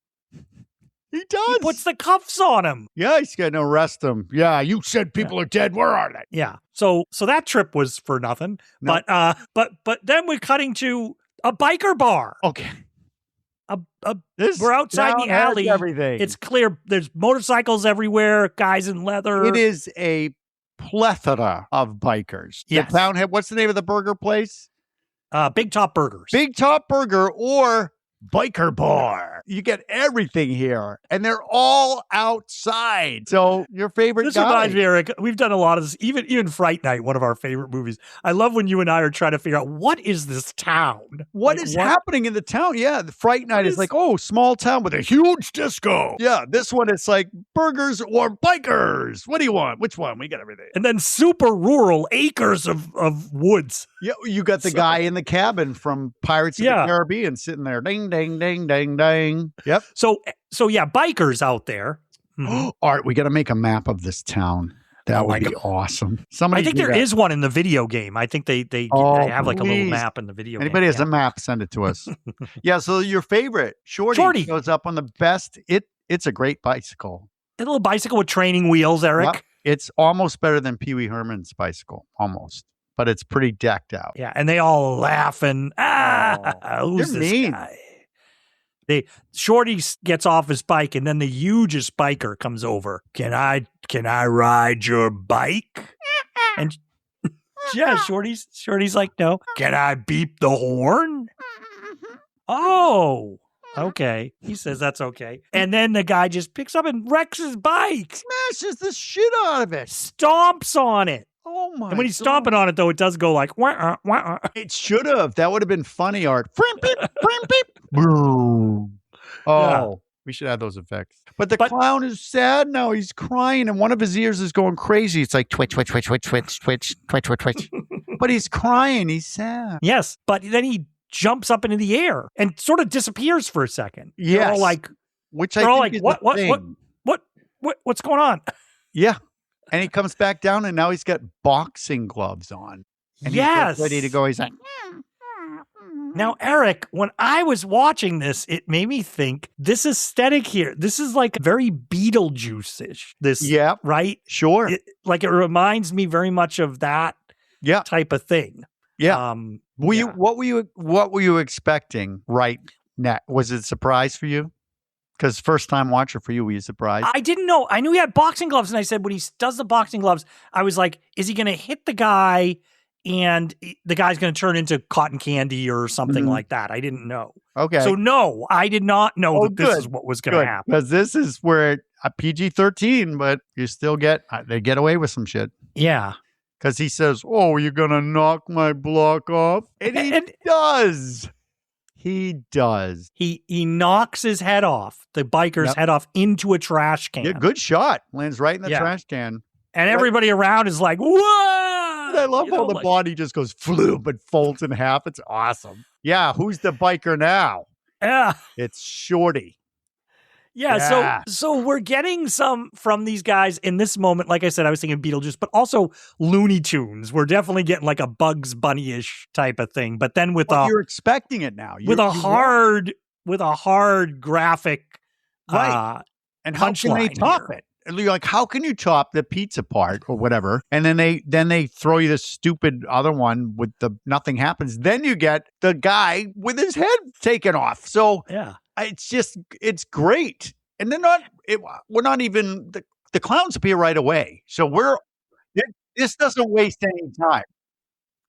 He does. He puts the cuffs on him. Yeah, he's going to arrest him. Yeah, you said people are dead. Where are they? Yeah. So that trip was for nothing. No. But then we're cutting to a biker bar. Okay. We're outside the alley. Everything. It's clear. There's motorcycles everywhere. Guys in leather. It is a plethora of bikers. Yes. The town head. What's the name of the burger place? Big Top Burgers. Big Top Burger or Biker Bar. You get everything here, and they're all outside. So your favorite This guy. reminds me, Eric, we've done a lot of this, even Fright Night, one of our favorite movies. I love when you and I are trying to figure out, what is this town? What is happening in the town? Yeah, the Fright Night is like, small town with a huge disco. Yeah, this one it's like burgers or bikers. What do you want? Which one? We got everything. And then super rural acres of woods. Yeah, you got the guy in the cabin from Pirates of the Caribbean sitting there. Ding, ding, ding, ding, ding. Yep. So yeah, bikers out there. Mm-hmm. Art, we got to make a map of this town. That would be awesome. I think there is one in the video game. I think they have like a little map in the video game. Anybody has a map, send it to us. Yeah, so your favorite, Shorty goes up on the best. It's a great bicycle. A little bicycle with training wheels, Eric. Yep. It's almost better than Pee Wee Herman's bicycle. Almost. But it's pretty decked out. Yeah, and they all laugh and, who's they're this mean. guy? Shorty gets off his bike, and then the hugest biker comes over. Can I ride your bike? And yeah, Shorty's like, no. Can I beep the horn? Oh, okay. He says that's okay. And then the guy just picks up and wrecks his bike. Smashes the shit out of it. Stomps on it. Oh my! And when he's stomping on it, though, it does go like, wah, wah. It should have. That would have been funny art. Frim, beep, frim, beep. Boom. Oh, Yeah. we should have those effects. But the clown is sad now. He's crying, and one of his ears is going crazy. It's like twitch, twitch, twitch, twitch, twitch, twitch, twitch, twitch, twitch. But he's crying. He's sad. Yes, but then he jumps up into the air and sort of disappears for a second. Yes. They're all like, which I think is what, the thing. what's going on? Yeah. And he comes back down, and now he's got boxing gloves on. And yes. he's ready to go. He's like, now, Eric, when I was watching this, it made me think this aesthetic here, this is like very Beetlejuice-ish. This, yeah, right? Sure. It reminds me very much of that type of thing. Yeah. What were you expecting right now? Was it a surprise for you? Because first time watcher for you, were you surprised? I didn't know. I knew he had boxing gloves, and I said when he does the boxing gloves, I was like, is he going to hit the guy and the guy's going to turn into cotton candy or something like that? I didn't know. Okay. So no, I did not know that this is what was going to happen. Because this is where a PG-13, but you still they get away with some shit. Yeah. Because he says, oh, you're going to knock my block off? And he does. He does. He knocks his head off, the biker's head off, into a trash can. Yeah, good shot. Lands right in the trash can. And everybody around is like, whoa! I love how the body just goes floop and folds in half. It's awesome. Yeah, who's the biker now? Yeah. It's Shorty. Yeah, so we're getting some from these guys in this moment. Like I said, I was thinking Beetlejuice, but also Looney Tunes. We're definitely getting like a Bugs Bunny-ish type of thing. But then you're expecting it now. With a hard graphic right. And how can they top it? You're like, how can you top the pizza part or whatever? And then they throw you this stupid other one with the nothing happens. Then you get the guy with his head taken off. So yeah. It's great. And we're not even, the clowns appear right away. So this doesn't waste any time.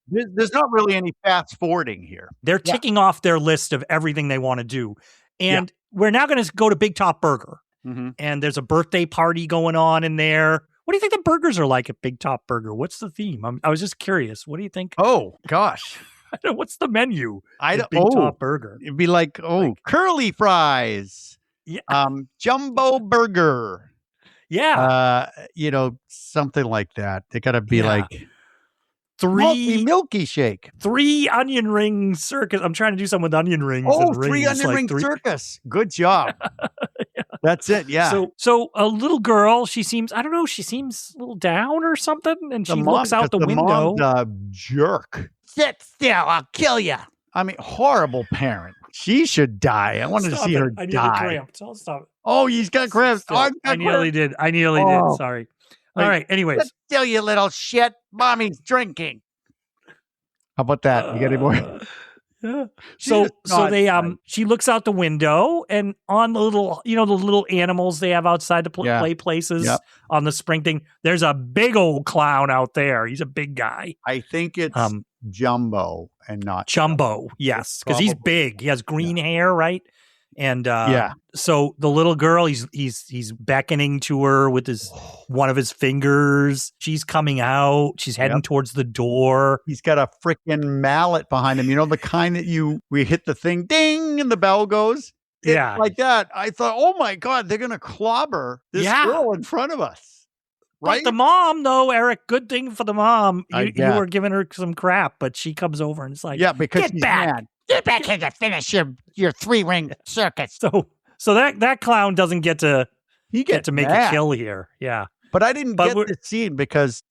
There's not really any fast forwarding here. They're ticking off their list of everything they want to do. And we're now going to go to Big Top Burger. Mm-hmm. And there's a birthday party going on in there. What do you think the burgers are like at Big Top Burger? What's the theme? I was just curious. What do you think? Oh, gosh. I don't know, what's the menu? Big Top Burger. It'd be like curly fries. Yeah. Jumbo burger. Yeah. Something like that. They got to be like three milky shake. 3 onion ring circus. I'm trying to do something with onion rings. Oh, 3 onion ring circus. Good job. That's it. Yeah. So a little girl, she seems a little down or something. And she looks out the window. Mom's a jerk. Sit still. I'll kill you. I mean, horrible parent. She should die. I wanted to see her die. I nearly cramped. I'll stop it. Oh, he's got cramps. I nearly did. Sorry. All right. Anyways. Sit still, you little shit. Mommy's drinking. How about that? You got any more? Yeah. So she looks out the window, and on the little animals they have outside the play places on the spring thing, there's a big old clown out there. He's a big guy. I think it's Jumbo and not Jumbo. Yes, because he's big. He has green hair, right? And so the little girl, he's beckoning to her with one of his fingers. She's coming out. She's heading towards the door. He's got a freaking mallet behind him. You know, the kind that we hit the thing, ding, and the bell goes. Yeah, like that. I thought, oh my God, they're gonna clobber this girl in front of us. Right? But the mom, though, Eric, good thing for the mom. You were giving her some crap, but she comes over and it's like, because get she's back. Mad. Get back here to finish your 3-ring circus. So that clown doesn't get to make a kill here. Yeah. But I didn't get the scene because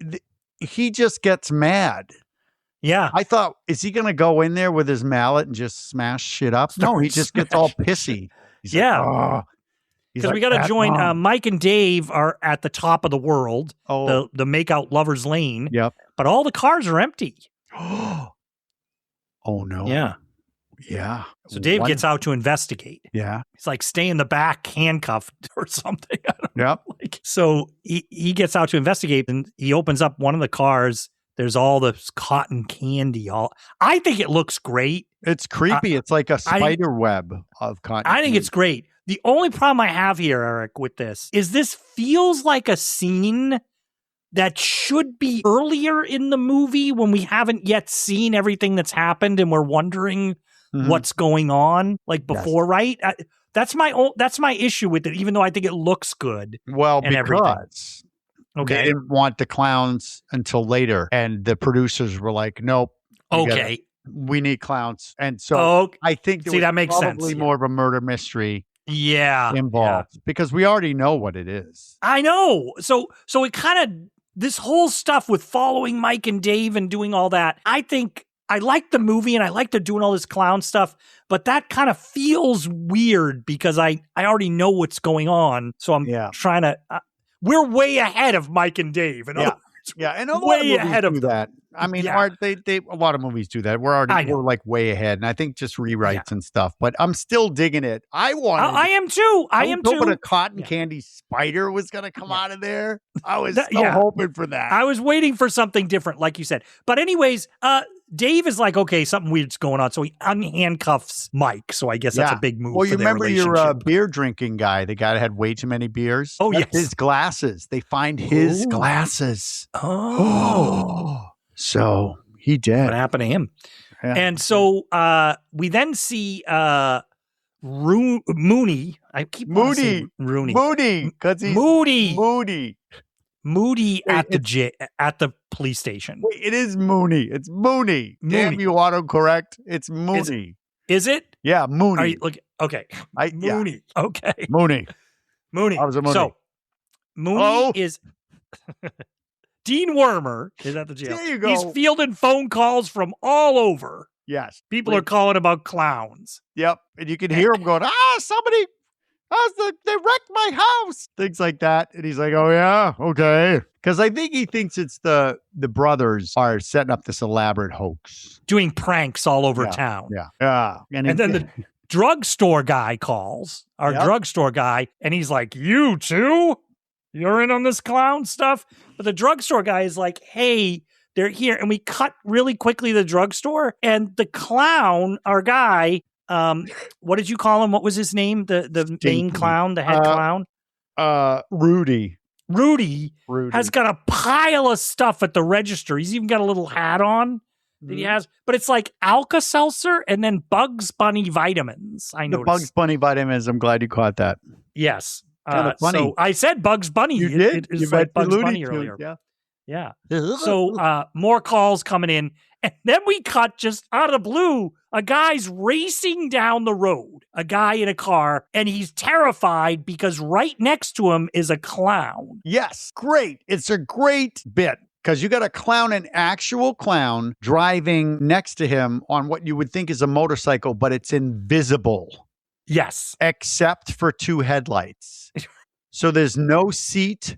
he just gets mad. Yeah. I thought, is he going to go in there with his mallet and just smash shit up? No, he just gets all pissy. He's like, because we got to join. Mike and Dave are at the top of the world, the Makeout Lovers Lane. Yep. But all the cars are empty. Oh, no. Yeah. Yeah. So Dave gets out to investigate. Yeah. He's like, stay in the back, handcuffed or something. I don't know. Yep. Like, so he gets out to investigate, and he opens up one of the cars. There's all this cotton candy. I think it looks great. It's creepy. It's like a spider web of cotton I think candy. it's great. The only problem I have here, Eric, with this is this feels like a scene that should be earlier in the movie when we haven't yet seen everything that's happened and we're wondering what's going on, like before, right? That's my issue with it, even though I think it looks good. Well, and because they didn't want the clowns until later, and the producers were like, "Nope, we need clowns." And so I think that makes sense. Probably more of a murder mystery. Involved because we already know what it is. I know. So it kind of, this whole stuff with following Mike and Dave and doing all that, I think I like the movie and I like they're doing all this clown stuff, but that kind of feels weird because I already know what's going on. So I'm trying to, we're way ahead of Mike and Dave. And and a lot of movies do that. I mean, a lot of movies do that. We're like way ahead, and I think just rewrites and stuff. But I'm still digging it. I am too. I am too. Hoping a cotton candy spider was going to come out of there. I was hoping for that. I was waiting for something different, like you said. But anyways, Dave is like, okay, something weird's going on, so he unhandcuffs Mike. So I guess that's a big move. Well, for you their remember your beer drinking guy, the guy that had way too many beers? Oh, yes. His glasses. They find his glasses. Oh. So he did. What happened to him? Yeah. And so we then see Mooney. I keep Moody. Rooney. Moody, because he's Moody at the police station. Wait, it is Mooney. It's Mooney. Damn you, autocorrect. It's Mooney. Is it? Yeah, Mooney. Are you, okay. Mooney. Yeah. Okay. Mooney. I was a Mooney. So Mooney is Dean Wormer is at the jail. There you go. He's fielding phone calls from all over. Yes. People are calling about clowns. Yep. And you can hear him going, somebody, they wrecked my house. Things like that. And he's like, oh, yeah, okay. Because I think he thinks it's the brothers are setting up this elaborate hoax. Doing pranks all over town. Yeah. And then the drugstore guy calls, our drugstore guy, and he's like, you too? You're in on this clown stuff? But the drugstore guy is like, hey, they're here. And we cut really quickly to the drugstore. And the clown, our guy, what did you call him? What was his name? The main clown, the head clown? Rudy. Rudy has got a pile of stuff at the register. He's even got a little hat on that he has. But it's like Alka-Seltzer and then Bugs Bunny vitamins. I know. The Bugs Bunny vitamins. I'm glad you caught that. Yes. Kind of funny. So I said Bugs Bunny. You did? It was like Bugs Bunny earlier. Yeah. So more calls coming in. And then we cut just out of the blue. A guy's racing down the road, a guy in a car, and he's terrified because right next to him is a clown. Yes. Great. It's a great bit. Because you got a clown, an actual clown, driving next to him on what you would think is a motorcycle, but it's invisible. Yes. Except for two headlights. So there's no seat,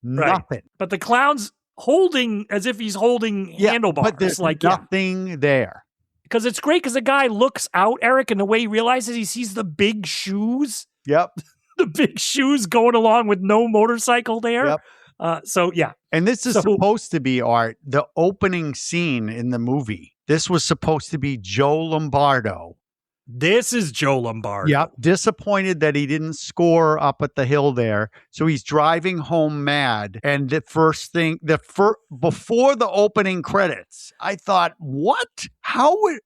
nothing. Right. But the clown's holding as if he's holding handlebars. But there's nothing there. Because it's great because the guy looks out, Eric, and the way he realizes he sees the big shoes. Yep. The big shoes going along with no motorcycle there. Yep. And this is supposed to be, Art, the opening scene in the movie. This was supposed to be Joe Lombardo. This is Joe Lombardo. Yep. Disappointed that he didn't score up at the hill there. So he's driving home mad. And the first thing, before the opening credits, I thought, what? How would...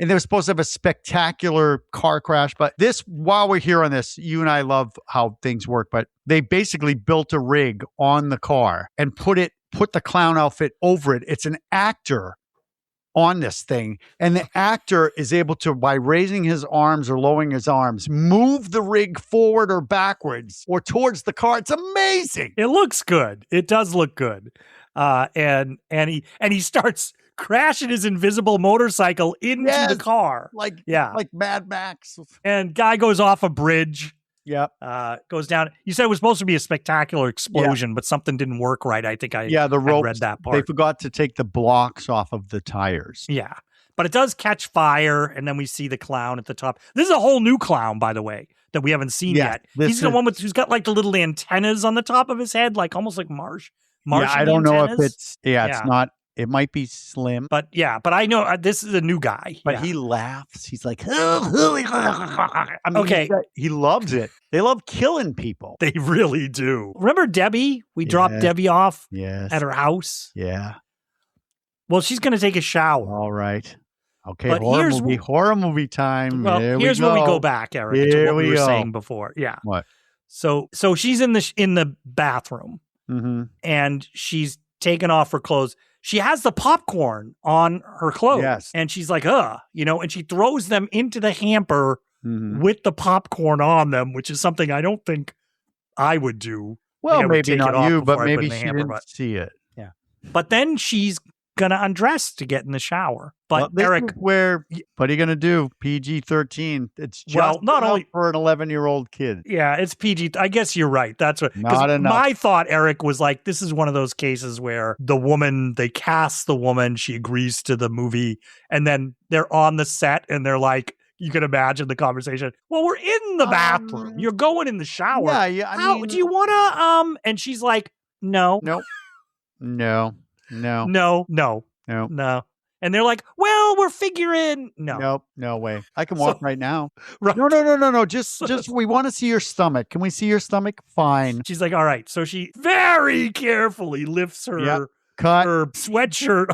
And they were supposed to have a spectacular car crash. But this, while we're here on this, you and I love how things work. But they basically built a rig on the car and put the clown outfit over it. It's an actor on this thing. And the actor is able to, by raising his arms or lowering his arms, move the rig forward or backwards or towards the car. It's amazing. It looks good. It does look good. And he starts crashing his invisible motorcycle into the car. Like Mad Max. And guy goes off a bridge. Yep. Goes down. You said it was supposed to be a spectacular explosion, but something didn't work right. I think I the ropes, read that part. They forgot to take the blocks off of the tires. Yeah. But it does catch fire, and then we see the clown at the top. This is a whole new clown, by the way, that we haven't seen yet. He's the one who's got like the little antennas on the top of his head, like almost like Martian I don't antennas. know if it's not. It might be slim. But I know this is a new guy. But he laughs. He's like, I mean, okay. He loves it. They love killing people. They really do. Remember Debbie? We dropped Debbie off at her house. Yeah. Well, she's going to take a shower. All right. Okay, but horror movie time. Well, here's where we go back, Eric, to what we were saying before. Yeah. What? So she's in the bathroom, and she's taken off her clothes. She has the popcorn on her clothes, and she's like, and she throws them into the hamper with the popcorn on them, which is something I don't think I would do. Well, maybe not you, but maybe she didn't see it. Yeah. But then she's going to undress to get in the shower. But Eric, what are you going to do? PG-13. It's just not only for an 11-year-old kid. Yeah, it's PG. I guess you're right. That's what. Not enough. My thought, Eric, was like, this is one of those cases where they cast the woman, she agrees to the movie, and then they're on the set and they're like, you can imagine the conversation. Well, we're in the bathroom. You're going in the shower. Yeah. I mean, do you want to? And she's like, no. No. And they're like, well, we're figuring. No way. I can walk right now. Right. No. Just we want to see your stomach. Can we see your stomach? Fine. She's like, all right. So she very carefully lifts her sweatshirt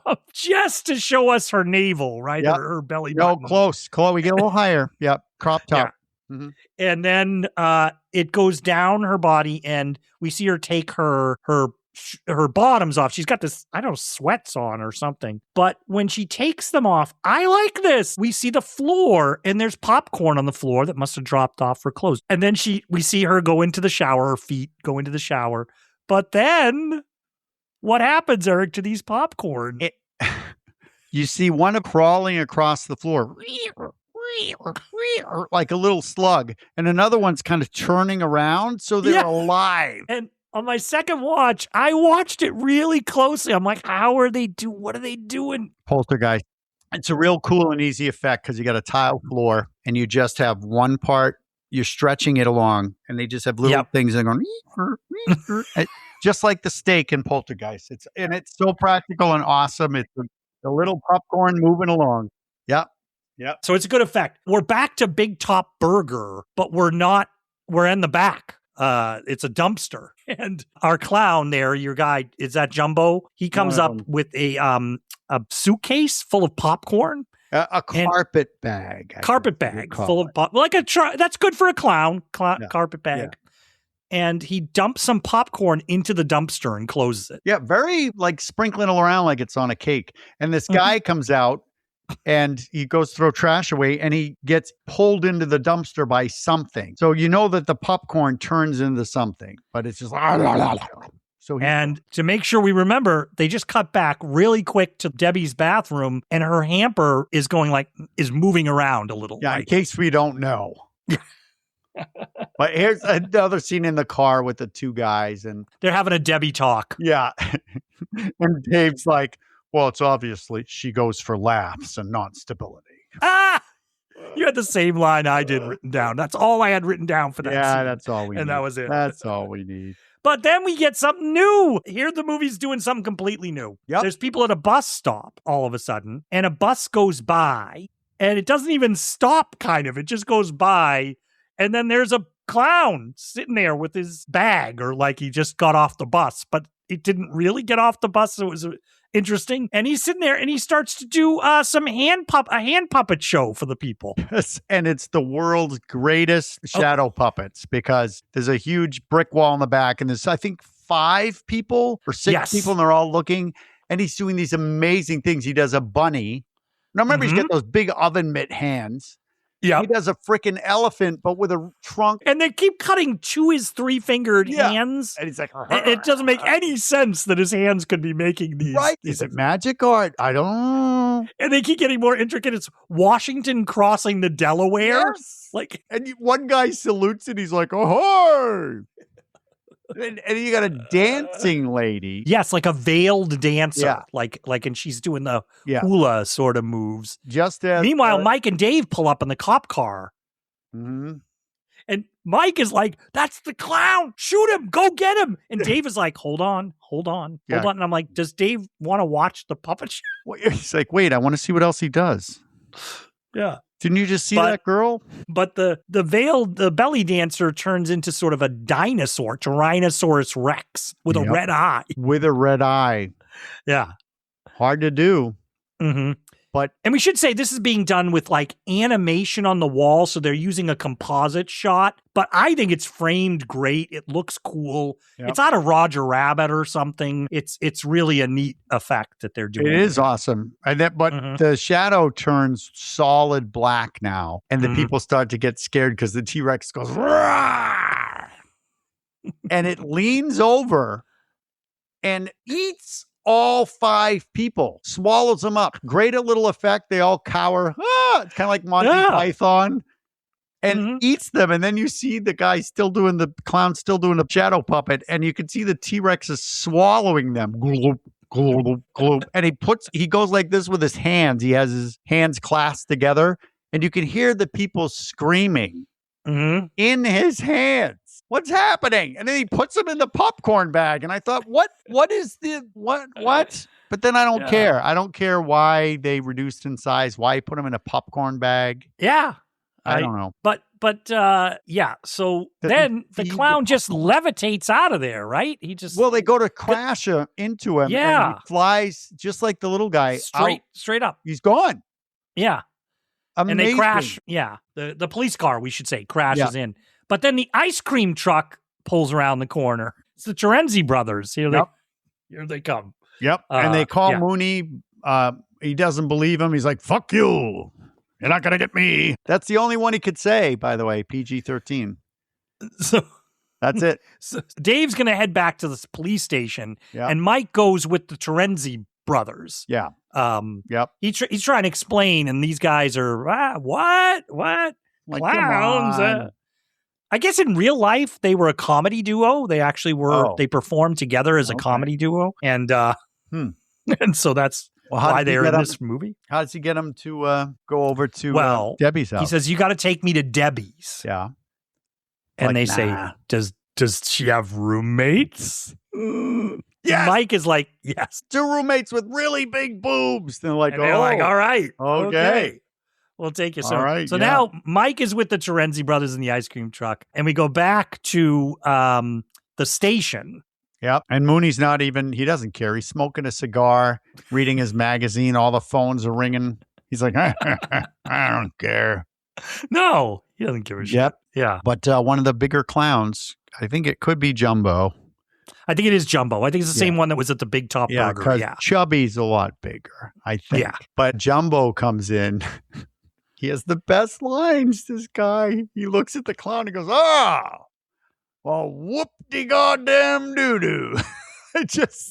up just to show us her navel, right? Her belly button. No, close. We get a little higher. Yep. Crop top. Yeah. Mm-hmm. And then it goes down her body, and we see her take her bottoms off. She's got this, I don't know, sweats on or something. But when she takes them off, I like this. We see the floor, and there's popcorn on the floor that must have dropped off her clothes. And then we see her go into the shower, her feet go into the shower. But then what happens, Eric, to these popcorn? You see one crawling across the floor like a little slug, and another one's kind of turning around, so they're alive. And on my second watch, I watched it really closely. I'm like, what are they doing? Poltergeist. It's a real cool and easy effect because you got a tile floor and you just have one part, you're stretching it along, and they just have little things that are going just like the steak in Poltergeist. It's so practical and awesome. It's the little popcorn moving along. Yep. So it's a good effect. We're back to Big Top Burger, but we're in the back. It's a dumpster, and our clown there, your guy, is that Jumbo? He comes up with a suitcase full of popcorn, a carpet bag, full of pop, like that's good for a clown. Carpet bag, and he dumps some popcorn into the dumpster and closes it. Yeah, very like sprinkling it around like it's on a cake. And this guy comes out. And he goes to throw trash away, and he gets pulled into the dumpster by something. So you know that the popcorn turns into something, but it's just and to make sure we remember, they just cut back really quick to Debbie's bathroom, and her hamper is moving around a little. Yeah, in case we don't know. But here's another scene in the car with the two guys, and they're having a Debbie talk. Yeah, and Dave's like, well, it's obviously she goes for laughs and not stability. You had the same line I did written down. That's all I had written down for that scene. Yeah, that's all we need. And that was it. That's all we need. But then we get something new. Here the movie's doing something completely new. Yep. There's people at a bus stop all of a sudden, and a bus goes by, and it doesn't even stop, kind of. It just goes by, and then there's a clown sitting there with his bag, or like he just got off the bus, but it didn't really get off the bus, so it was interesting. And he's sitting there and he starts to do a hand puppet show for the people. Yes, and it's the world's greatest shadow puppets, because there's a huge brick wall in the back, and there's, I think, 5 people or 6 people, and they're all looking, and he's doing these amazing things. He does a bunny. Now remember, he's got those big oven mitt hands. Yeah, he does a freaking elephant, but with a trunk. And they keep cutting to his 3-fingered hands. And he's like, it doesn't make any sense that his hands could be making these. Right. Is it magic art? I don't know. And they keep getting more intricate. It's Washington crossing the Delaware. Yes. And one guy salutes it. He's like, ahoy. And you got a dancing lady. Yes, like a veiled dancer. Yeah. Like, and she's doing the Yeah. hula sort of moves. Just as Meanwhile, Mike and Dave pull up in the cop car. Mhm. And Mike is like, that's the clown. Shoot him. Go get him. And Dave is like, hold on. Yeah. And I'm like, does Dave want to watch the puppet show? Well, he's like, wait, I want to see what else he does. Yeah. Didn't you just see that girl? But the belly dancer turns into sort of a dinosaur, Tyrannosaurus Rex, with a red eye. With a red eye. Yeah. Hard to do. Mm-hmm. But and we should say this is being done with like animation on the wall, so they're using a composite shot. But I think it's framed great. It looks cool. Yep. It's out of Roger Rabbit or something. It's really a neat effect that they're doing. It is awesome. But the shadow turns solid black now, and the people start to get scared because the T-Rex goes, "Rawr!" and it leans over and eats all 5 people, swallows them up. Great a little effect. They all cower. It's kind of like Monty Python, and eats them. And then you see the guy the clown still doing the shadow puppet, and you can see the T-Rex is swallowing them. Gloop, gloop, gloop. And he goes like this with his hands. He has his hands clasped together, and you can hear the people screaming in his hands. What's happening? And then he puts them in the popcorn bag. And I thought, what is the, what? But then I don't care. I don't care why they reduced in size, why he put them in a popcorn bag. Yeah. I don't know. But yeah. So then the clown just levitates out of there, right? He just. Well, they go to crash into him. Yeah. And he flies just like the little guy. Straight up. He's gone. Yeah. Amazing. And they crash. Yeah. The police car, we should say, crashes in. But then the ice cream truck pulls around the corner. It's the Terenzi brothers. Here they come. Yep. And they call Mooney. He doesn't believe him. He's like, fuck you. You're not going to get me. That's the only one he could say, by the way, PG-13. So that's it. So Dave's going to head back to the police station, and Mike goes with the Terenzi brothers. Yeah. He's trying to explain, and these guys are, what? Like, clowns? I guess in real life, they were a comedy duo. They actually were, they performed together as a comedy duo. And and so that's why they're in this movie. How does he get them to go over to Debbie's house? He says, you got to take me to Debbie's. Yeah. And they say, does she have roommates? Yes. Mike is like, yes. 2 roommates with really big boobs. They're like, they're like, all right. Okay. We'll take you. So now Mike is with the Terenzi brothers in the ice cream truck, and we go back to the station. Yep. And Mooney's not even, he doesn't care. He's smoking a cigar, reading his magazine. All the phones are ringing. He's like, I don't care. No, he doesn't give a shit. Yep. Yeah. But one of the bigger clowns, I think it could be Jumbo. I think it is Jumbo. I think it's the same one that was at the Big Top Burger. Yeah, Chubby's a lot bigger, I think. Yeah. But Jumbo comes in. He has the best lines, this guy. He looks at the clown and goes, well, whoop-de-goddamn doo-doo.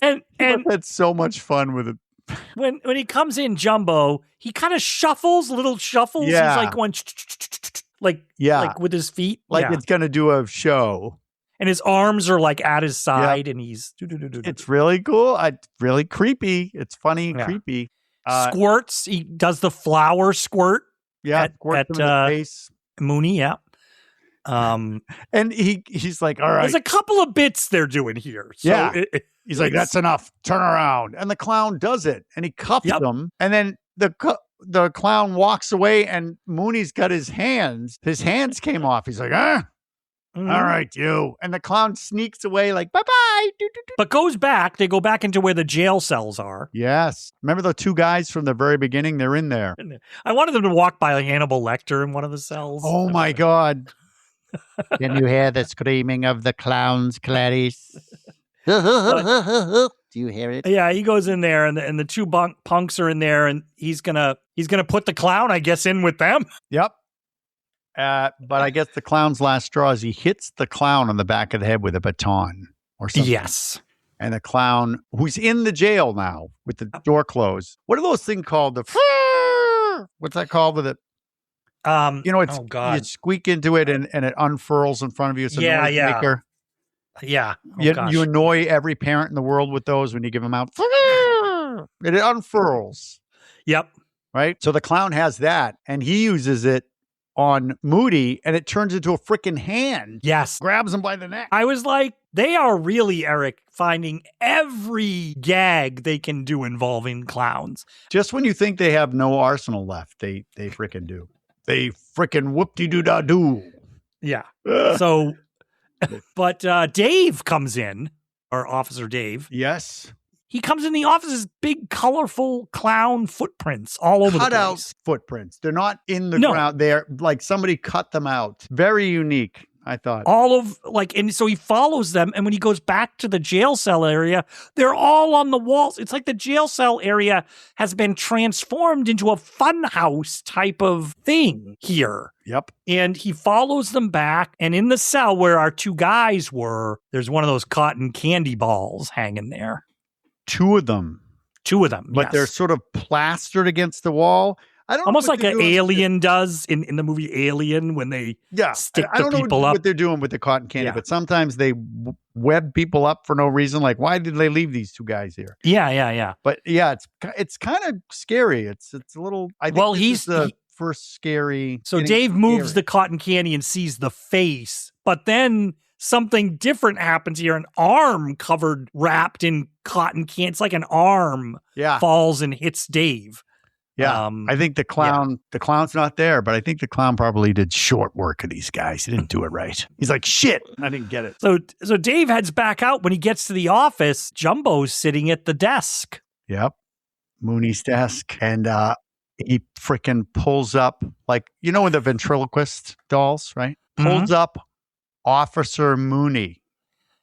And had so much fun with it. When he comes in, Jumbo, he kind of little shuffles. Yeah. He's like going, like with his feet. Like it's going to do a show. And his arms are like at his side, and he's... It's really cool. Really creepy. It's funny and creepy. Squirts. He does the flower squirt. Yeah, at his face. Mooney, yeah. And he's like, all right. There's a couple of bits they're doing here. So he's like, that's enough. Turn around. And the clown does it. And he cuffs them. And then the clown walks away, and Mooney's got his hands. His hands came off. He's like, all right, you. And the clown sneaks away like, bye-bye. But they go back into where the jail cells are. Yes. Remember the 2 guys from the very beginning? They're in there. I wanted them to walk by Hannibal Lecter in one of the cells. Oh, my God. Can you hear the screaming of the clowns, Clarice? Do you hear it? Yeah, he goes in there, and the 2 punks are in there, and he's gonna put the clown, I guess, in with them. Yep. But I guess the clown's last straw is he hits the clown on the back of the head with a baton or something. Yes. And the clown, who's in the jail now with the door closed. What are those things called? What's that called with it? It's, oh God. You squeak into it and it unfurls in front of you. It's a noise maker. Yeah. Oh, You gosh. you annoy every parent in the world with those when you give them out. It unfurls, Yep. right? So the clown has that, and he uses it on Moody, and it turns into a freaking hand. Yes. Grabs him by the neck. I was like, they are really, Eric, finding every gag they can do involving clowns. Just when you think they have no arsenal left, they freaking do. They freaking whoop-de-doo-da-doo. Yeah. So, but Dave comes in, or Officer Dave. Yes. He comes in the office as big, colorful clown footprints all over the place. Cut-out footprints. They're not in the No. ground. They're like somebody cut them out. Very unique, I thought. All of, like, and so he follows them, and when he goes back to the jail cell area, they're all on the walls. It's like the jail cell area has been transformed into a funhouse type of thing here. Yep. And he follows them back, and in the cell where our two guys were, there's one of those cotton candy balls hanging there. Two of them. But Yes. they're sort of plastered against the wall. I don't know Almost what like they're an doing. Alien does in the movie Alien when they stick I the don't know people what up. they're doing with the cotton candy, Yeah. but sometimes they web people up for no reason. Like, why did they leave these two guys here? Yeah. But yeah, it's kind of scary. It's a little. I think Well, this is the first scary. So getting Dave moves scary. the cotton candy and sees the face, but then something different happens here. An arm wrapped in cotton candy. It's like an arm Yeah, falls and hits Dave. yeah. I think the clown's not there, but I think the clown probably did short work of these guys. He didn't do it right. He's like, shit, I didn't get it. So Dave heads back out. When he gets to the office, Jumbo's sitting at the desk. Yep, Mooney's desk, and he freaking pulls up, like, you know, with the ventriloquist dolls, right? Pulls up Officer Mooney.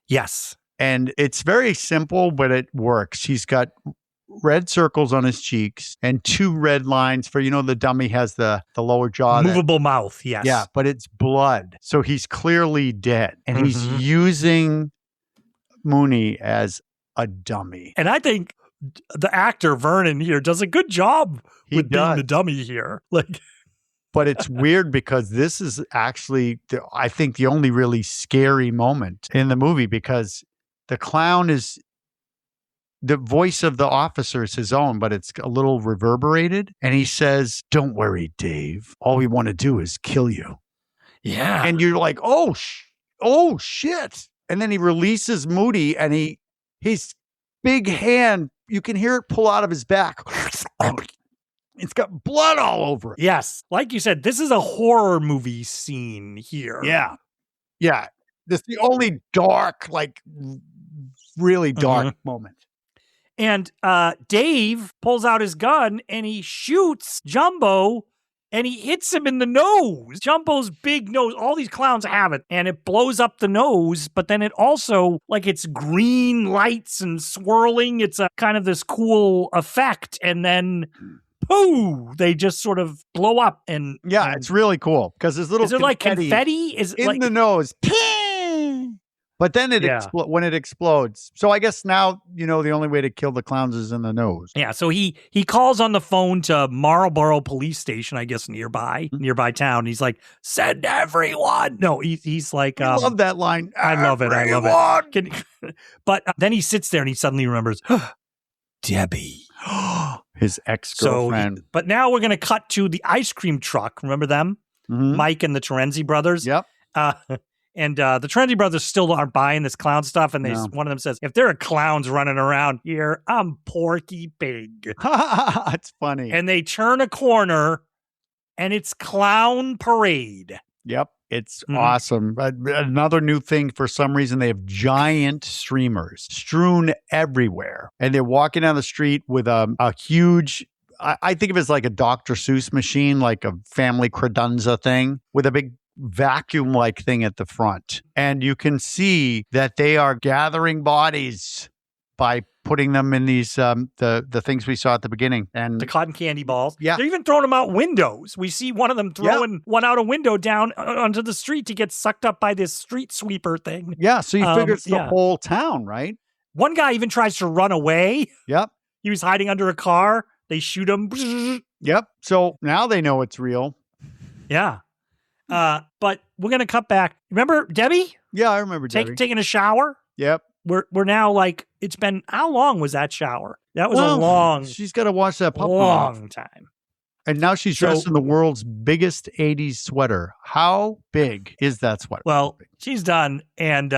Yes. And it's very simple, but it works. He's got red circles on his cheeks and two red lines for, you know, the dummy has the lower jaw. Movable mouth, yes. Yeah, but it's blood. So he's clearly dead. And he's using Mooney as a dummy. And I think the actor Vernon here does a good job with being the dummy here. Like, but it's weird because this is actually, I think, the only really scary moment in the movie, because the clown is, the voice of the officer is his own, but it's a little reverberated. And he says, "Don't worry, Dave. All we want to do is kill you." yeah. And you're like, oh shit. And then he releases Moody, and his big hand, you can hear it pull out of his back. It's got blood all over it. Yes. Like you said, this is a horror movie scene here. Yeah. Yeah. This is the only dark, like really dark moment. And Dave pulls out his gun and he shoots Jumbo and he hits him in the nose. Jumbo's big nose, all these clowns have it, and it blows up the nose, but then it also, like, it's green lights and swirling. It's a kind of this cool effect. And then, pooh, they just sort of blow up. And it's really cool because there's little is it like confetti? Is it in like the nose. But then when it explodes. So I guess now, you know, the only way to kill the clowns is in the nose. Yeah, so he calls on the phone to Marlborough Police Station, I guess nearby town. He's like, "Send everyone." No, he's like, I love that line. I love it. But then he sits there and he suddenly remembers, Debbie, his ex-girlfriend. But now we're gonna cut to the ice cream truck. Remember them, Mike and the Terenzi brothers. Yep. And the Terenzi brothers still aren't buying this clown stuff. And one of them says, "If there are clowns running around here, I'm Porky Pig." It's funny. And they turn a corner and it's Clown Parade. Yep. It's awesome. Another new thing, for some reason, they have giant streamers strewn everywhere. And they're walking down the street with a huge, I think of it as like a Dr. Seuss machine, like a family credenza thing with a big vacuum-like thing at the front. And you can see that they are gathering bodies by putting them in these the things we saw at the beginning. And the cotton candy balls. Yeah. They're even throwing them out windows. We see one of them throwing one out a window down onto the street to get sucked up by this street sweeper thing. Yeah, so you figure it's the whole town, right? One guy even tries to run away. Yep. He was hiding under a car. They shoot him. Yep. So now they know it's real. Yeah. But we're going to cut back. Remember Debbie? Yeah, I remember Debbie. Taking a shower. Yep. We're now like, it's been, how long was that shower? That was a long, she's got to wash that puppy off. long time. And now she's dressed in the world's biggest 80s sweater. How big is that sweater? Well, she's done. And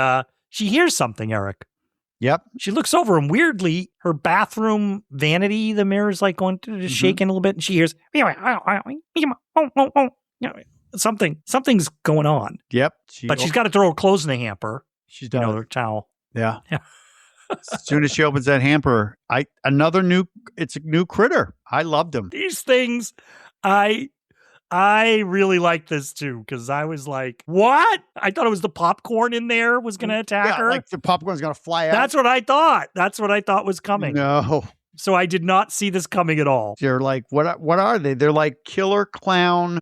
she hears something, Eric. Yep. She looks over and weirdly, her bathroom vanity, the mirror's like going to shaking a little bit. And she hears, something's going on. Yep. But she's got to throw her clothes in the hamper. She's done. Her towel. Yeah. As soon as she opens that hamper, it's a new critter. I loved him. These things, I really like this too, because I was like, what? I thought it was the popcorn in there was going to attack her. Like the popcorn's going to fly out. That's what I thought. That's what I thought was coming. No. So I did not see this coming at all. They're like, what are they? They're like Killer Clown,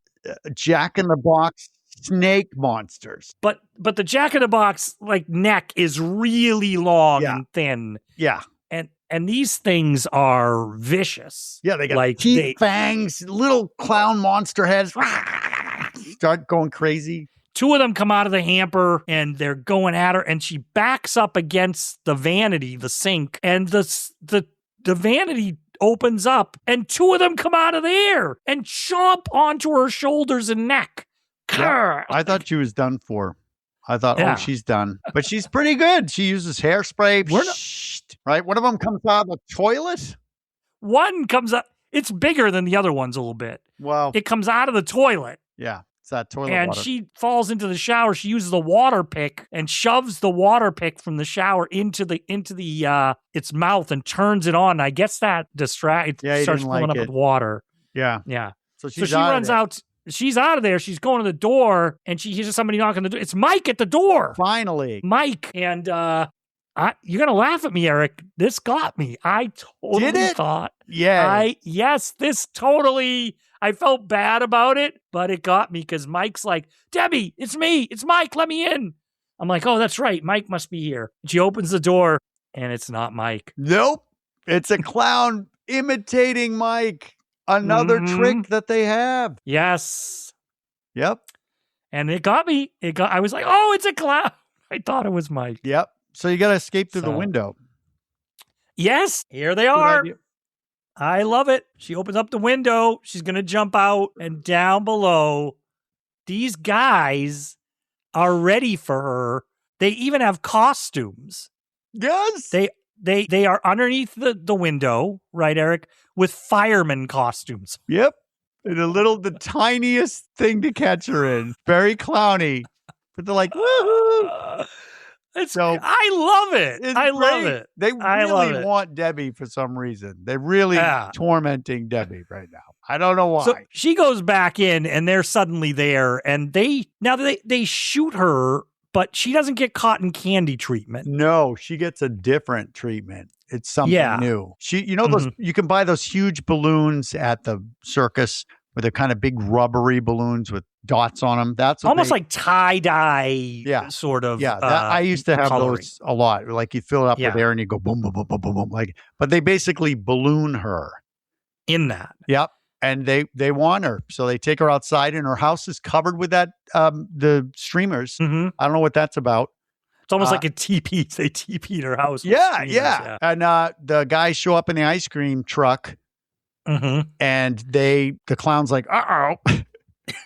Jack in the Box snake monsters. But the Jack in the Box like neck is really long and thin. Yeah. And these things are vicious. Yeah, they got like teeth, fangs, little clown monster heads. Start going crazy. Two of them come out of the hamper and they're going at her, and she backs up against the vanity, the sink, and the vanity opens up, and two of them come out of there and chomp onto her shoulders and neck. Yeah, I thought she was done for. I thought, oh, she's done. But she's pretty good. She uses hairspray. Right? One of them comes out of the toilet. One comes up. It's bigger than the other ones a little bit. Well, it comes out of the toilet. Yeah. It's that toilet and water. She falls into the shower. She uses the water pick and shoves the water pick from the shower into its mouth and turns it on. I guess that distracts. It starts filling up with water. Yeah. Yeah. So she runs out. She's out of there. She's going to the door, and she hears somebody knocking on the door. It's Mike at the door. Finally. Mike. And you're going to laugh at me, Eric. This got me. I totally thought. Yeah. This totally, I felt bad about it, but it got me because Mike's like, Debbie, it's me. It's Mike. Let me in. I'm like, oh, that's right. Mike must be here. She opens the door, and it's not Mike. Nope. It's a clown imitating Mike. Another trick that they have. Yes. Yep. And it got me. I was like, oh, it's a clown. I thought it was Mike. Yep. So you got to escape through the window. Yes. Here they are. I love it. She opens up the window. She's going to jump out, and down below, these guys are ready for her. They even have costumes. Yes. They are underneath the window, right, Eric, with fireman costumes. Yep. And the tiniest thing to catch her in. Very clowny. But they're like, woohoo. I love it. I love it. They really want Debbie for some reason. They're really tormenting Debbie right now. I don't know why. So she goes back in, and they're suddenly there, and they shoot her, but she doesn't get cotton candy treatment. No, she gets a different treatment. It's something new. Those you can buy those huge balloons at the circus, where they're kind of big rubbery balloons with dots on them. That's almost like tie-dye sort of. Yeah, I used to have coloring. those a lot. Like you fill it up with air and you go boom, boom, boom, boom, boom, boom. But they basically balloon her. In that. Yep. And they want her. So they take her outside, and her house is covered with that, the streamers. Mm-hmm. I don't know what that's about. It's almost like a teepee. They teepeed her house. Yeah. And the guys show up in the ice cream truck. Mm-hmm. And the clown's like, uh-oh.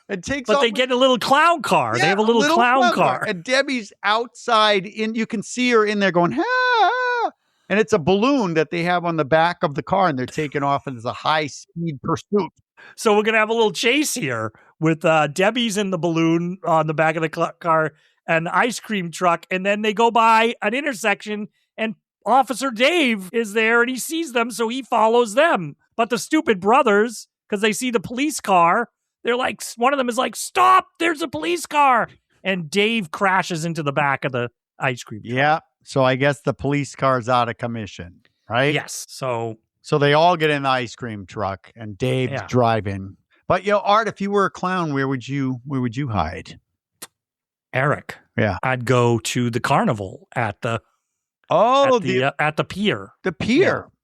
But they get a little clown car. They have a little clown car. And Debbie's outside you can see her in there going, ah. And it's a balloon that they have on the back of the car, and they're taking off, and there's a high-speed pursuit. So we're going to have a little chase here with Debbie's in the balloon on the back of the car and the ice cream truck, and then they go by an intersection, and Officer Dave is there, and he sees them, so he follows them. But the stupid brothers, because they see the police car, they're like, one of them is like, stop, there's a police car. And Dave crashes into the back of the ice cream truck. Yeah. So I guess the police car's out of commission, right? Yes. So they all get in the ice cream truck, and Dave's driving. But Art, if you were a clown, where would you hide? Eric. Yeah. I'd go to the carnival at the at the pier. The pier. Yeah.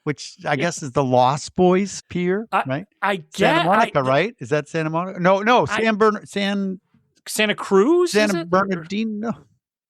Which I guess is the Lost Boys Pier, right? I guess Santa Monica, right? Is that Santa Monica? No, Santa Cruz. Santa Bernardino.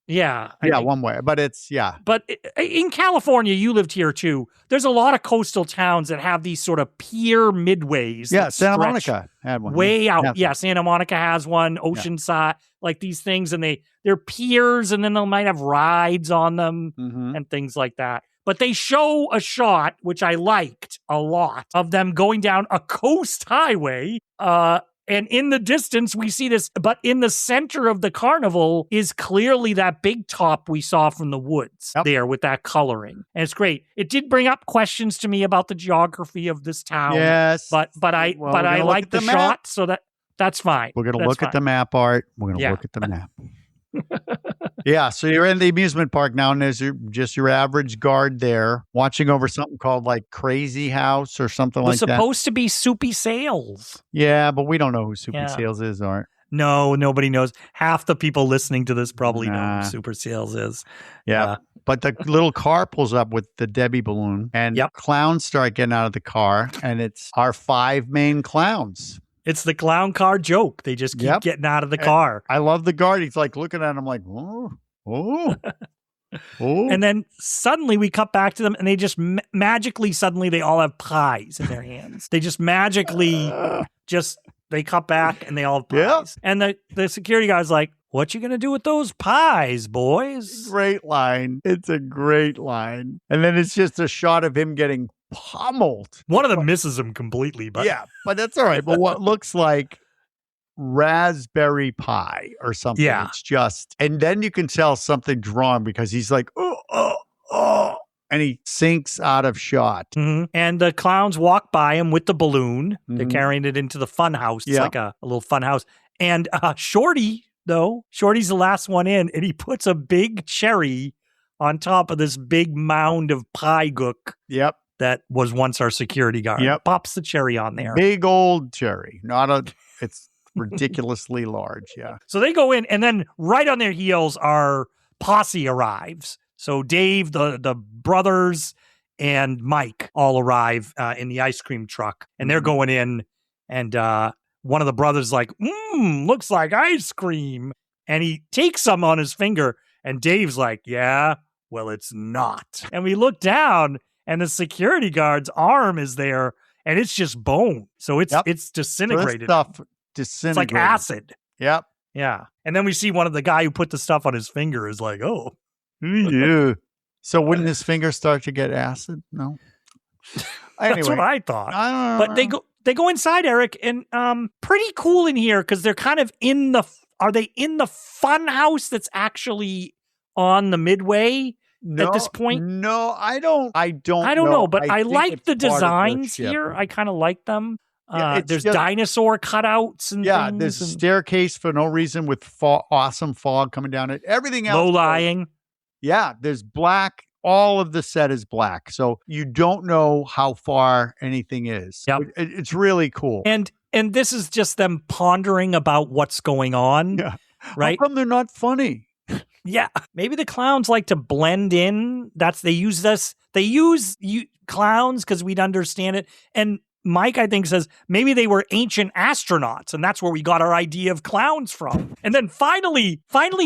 Yeah. Yeah, one way. But it's, But in California, you lived here too. There's a lot of coastal towns that have these sort of pier midways. Yeah, that Santa stretch Monica had one. way out. Yeah. Yeah, Santa Monica has one, Oceanside, like these things, and they're piers, and then they might have rides on them and things like that. But they show a shot, which I liked a lot, of them going down a coast highway. And in the distance, we see this, but in the center of the carnival is clearly that big top we saw from the woods there with that coloring. And it's great. It did bring up questions to me about the geography of this town. Yes. But I like the shot, so that's fine. We're going to look at the map, Art. We're going to look at the map. Yeah, so you're in the amusement park now, and there's just your average guard there watching over something called like Crazy House or something like that. It was supposed to be Soupy Sales. Yeah, but we don't know who Soupy Sales is, Art. No, nobody knows. Half the people listening to this probably know who Super Sales is. Yeah. But the little car pulls up with the Debbie balloon, and clowns start getting out of the car, and it's our 5 main clowns. It's the clown car joke. They just keep getting out of the car. I love the guard. He's like looking at him like, oh. And then suddenly we cut back to them, and they just magically, suddenly they all have pies in their hands. They just magically they cut back and they all have pies. And the security guy's like, what you going to do with those pies, boys? Great line. It's a great line. And then it's just a shot of him getting pummeled. One of them misses him completely, but but that's all right. But what looks like raspberry pie or something. It's just, and then you can tell something's wrong because he's like, oh, and he sinks out of shot. And the clowns walk by him with the balloon. They're carrying it into the fun house. It's like a little fun house. And Shorty's the last one in, and he puts a big cherry on top of this big mound of pie gook. That was once our security guard. Pops the cherry on there. Big old cherry. It's ridiculously large. So they go in, and then right on their heels, our posse arrives. So Dave, the brothers, and Mike all arrive in the ice cream truck, and they're going in, and one of the brothers is like, looks like ice cream. And he takes some on his finger, and Dave's like, yeah, well, it's not. And we look down, and the security guard's arm is there, and it's just bone. So it's disintegrated. So this stuff disintegrated. It's like acid. Yep. Yeah. And then we see the guy who put the stuff on his finger is like, oh. Yeah. So wouldn't his finger start to get acid? No. Anyway, that's what I thought. But they go inside, Eric, and pretty cool in here because they're kind of are they in the fun house that's actually on the Midway? At this point? No, I don't know, but I like the designs here. I kind of like them. There's dinosaur cutouts and things. There's a staircase for no reason with awesome fog coming down it. Everything else. Low-lying. There's black. All of the set is black. So you don't know how far anything is. It's really cool. And this is just them pondering about what's going on. Right? How come they're not funny? Yeah, maybe the clowns like to blend in. They use clowns because we'd understand it. And Mike, I think, says maybe they were ancient astronauts, and that's where we got our idea of clowns from. And then finally,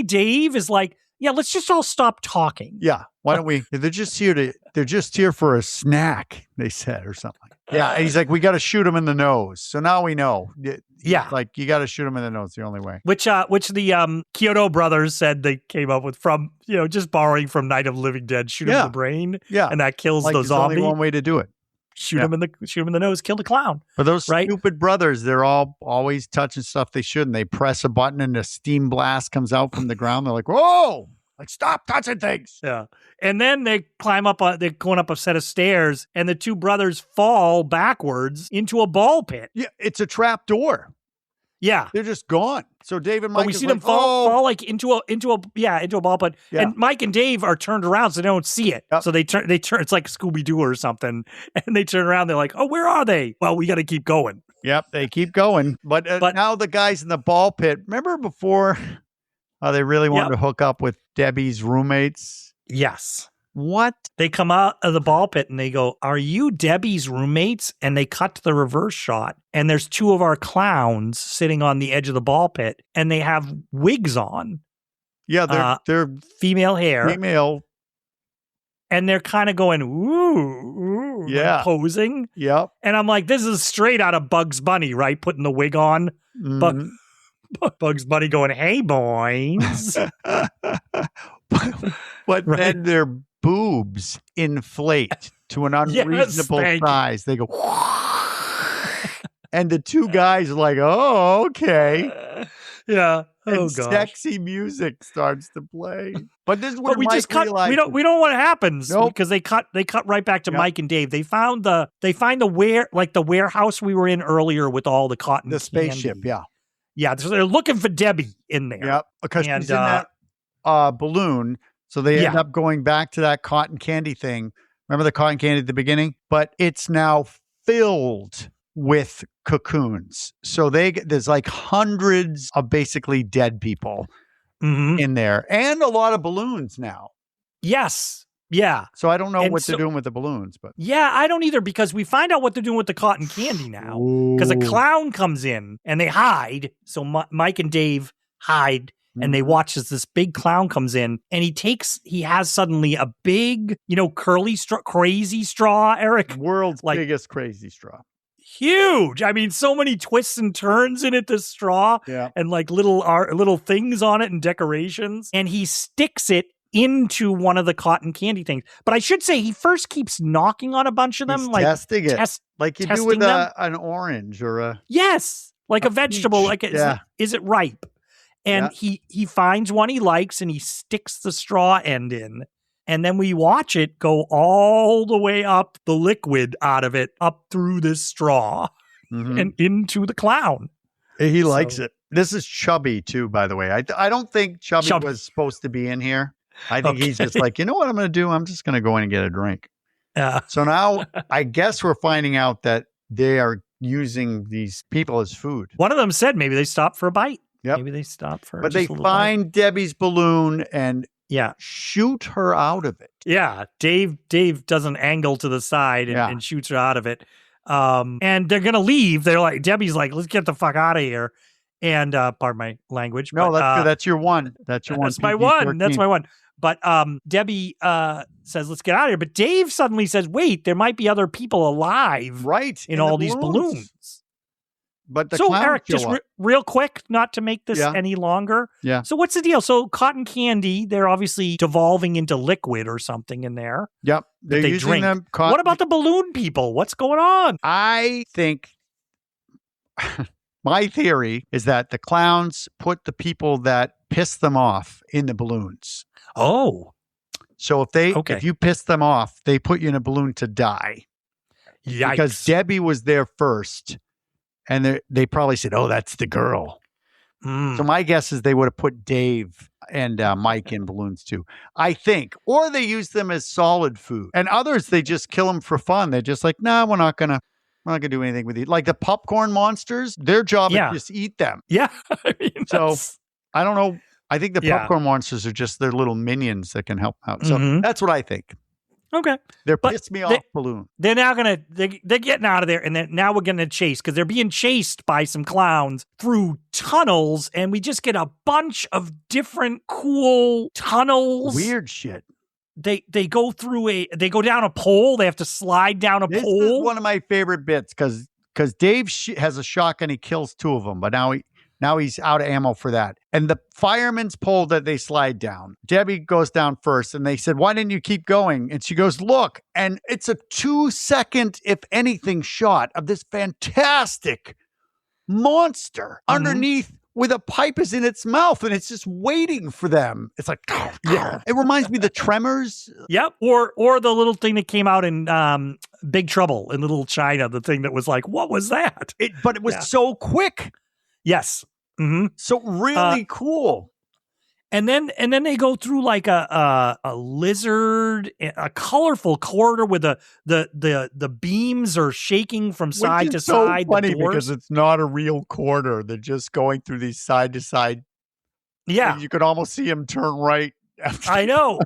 Dave is like, yeah, let's just all stop talking. Yeah, why don't we? They're just here for a snack, they said, or something. Yeah, and he's like, we got to shoot him in the nose. So now we know. Yeah, like you got to shoot him in the nose. The only way. Which the Chiodo brothers said they came up with from just borrowing from Night of the Living Dead. Shoot him in the brain. Yeah, and that kills the zombie. Only one way to do it. Shoot him in the nose. Kill the clown. For those stupid brothers, they're always touching stuff they shouldn't. They press a button and a steam blast comes out from the ground. They're like, whoa! Like, stop touching things. Yeah. And then they they're going up a set of stairs, and the two brothers fall backwards into a ball pit. Yeah, it's a trap door. Yeah. They're just gone. So Dave and Mike we see them fall like into a ball pit. Yeah. And Mike and Dave are turned around so they don't see it. Yep. So they turn it's like Scooby-Doo or something. And they turn around, they're like, oh, where are they? Well, we got to keep going. Yep, they keep going. But now the guys in the ball pit, remember before they really wanted to hook up with Debbie's roommates? Yes. What? They come out of the ball pit and they go, are you Debbie's roommates? And they cut to the reverse shot. And there's two of our clowns sitting on the edge of the ball pit and they have wigs on. Yeah, they're female hair. female. And they're kind of going, ooh, Yeah. like posing. Yep. And I'm like, this is straight out of Bugs Bunny, right? Putting the wig on. Mhm. Bugs Bunny going, hey, boys. But Right. then their boobs inflate to an unreasonable thank you. size. They go, and the two guys are like, oh, okay. Yeah. And Oh, gosh. sexy music starts to play. But this is where But we Mike just cut. realizes, We don't know what happens Nope. because they cut right back to Yep. Mike and Dave. They find the warehouse we were in earlier with all the cotton the spaceship. candy. Yeah. Yeah. So they're looking for Debbie in there. Yep. Because And, she's in that balloon. So they end Yeah. up going back to that cotton candy thing. Remember the cotton candy at the beginning? But it's now filled with cocoons. So there's like hundreds of basically dead people Mhm. in there and a lot of balloons now. Yes. Yeah. So I don't know And what so- they're doing with the balloons, but Yeah, I don't either because we find out what they're doing with the cotton candy now. Because a Ooh. clown comes in and they hide. So Mike and Dave hide and they watch as this big clown comes in and he has suddenly a big, curly straw, crazy straw, Eric. World's like- biggest crazy straw. Huge. I mean, so many twists and turns in it, this straw, Yeah. and like little things on it and decorations. And he sticks it into one of the cotton candy things. But I should say he first keeps knocking on a bunch of them, He's like testing it. Like you do testing with them. an orange or a yes, like a A vegetable. peach, Like yeah. is it ripe? And he finds one he likes and he sticks the straw end in. And then we watch it go all the way up the liquid out of it, up through this straw Mhm. and into the clown. He likes So- it. This is Chubby too, by the way. I don't think Chubby Chubby. was supposed to be in here. I think he's just Okay. like, you know what I'm going to do? I'm just going to go in and get a drink. Yeah. So now I guess we're finding out that they are using these people as food. One of them said maybe they stopped for a bite. Yep. Maybe they stopped for But just they a little bite. find Debbie's balloon and Yeah. shoot her out of it. Yeah. Dave does an angle to the side and, Yeah. and shoots her out of it. And they're going to leave. They're like, Debbie's like, let's get the fuck out of here. And pardon my language. No, but, that's good. That's your one. That's your one. That's my one. That's PG-13. my one. But Debbie says, let's get out of here. But Dave suddenly says, wait, there might be other people alive Right. in the all these balloons. But the So, clowns Eric, show just up. real quick, not to make this Yeah. any longer. Yeah. So what's the deal? So cotton candy, they're obviously devolving into liquid or something in there. Yep. They're they using drink. them. What about the balloon people? What's going on? I think my theory is that the clowns put the people that piss them off in the balloons. Oh, So Okay. if you piss them off, they put you in a balloon to die. yikes. Because Debbie was there first, and they probably said, "Oh, that's the girl." Mm. So my guess is they would have put Dave and Mike in balloons too. I think, or they use them as solid food, and others they just kill them for fun. They're just like, "Nah, we're not gonna do anything with you." Like the popcorn monsters, their job Yeah. is just eat them. Yeah. I mean, So- that's- I don't know. I think the Yeah. popcorn monsters are just their little minions that can help out. So Mhm. that's what I think. okay. They're But piss me they- off balloon. They're now they're getting out of there, and then now we're gonna chase because they're being chased by some clowns through tunnels, and we just get a bunch of different cool tunnels. Weird shit. They go down a pole. They have to slide down a This pole. is one of my favorite bits because Dave has a shotgun. He kills two of them, but now he's out of ammo for that. And the fireman's pole that they slide down, Debbie goes down first, and they said, "Why didn't you keep going?" And she goes, "Look," and it's a 2-second, if anything, shot of this fantastic monster Mhm. underneath with a pipe is in its mouth, and it's just waiting for them. It's like, Yeah. It reminds me of the Tremors. Yep. Or the little thing that came out in Big Trouble in Little China, the thing that was like, what was that? But it was Yeah. so quick. Yes. Mm-hmm. So really cool. And then they go through like a lizard, a colorful corridor with the beams are shaking from side Which to is so side. the funny doors. because it's not a real corridor. They're just going through these side to side. Yeah, You could almost see them turn right. After I know.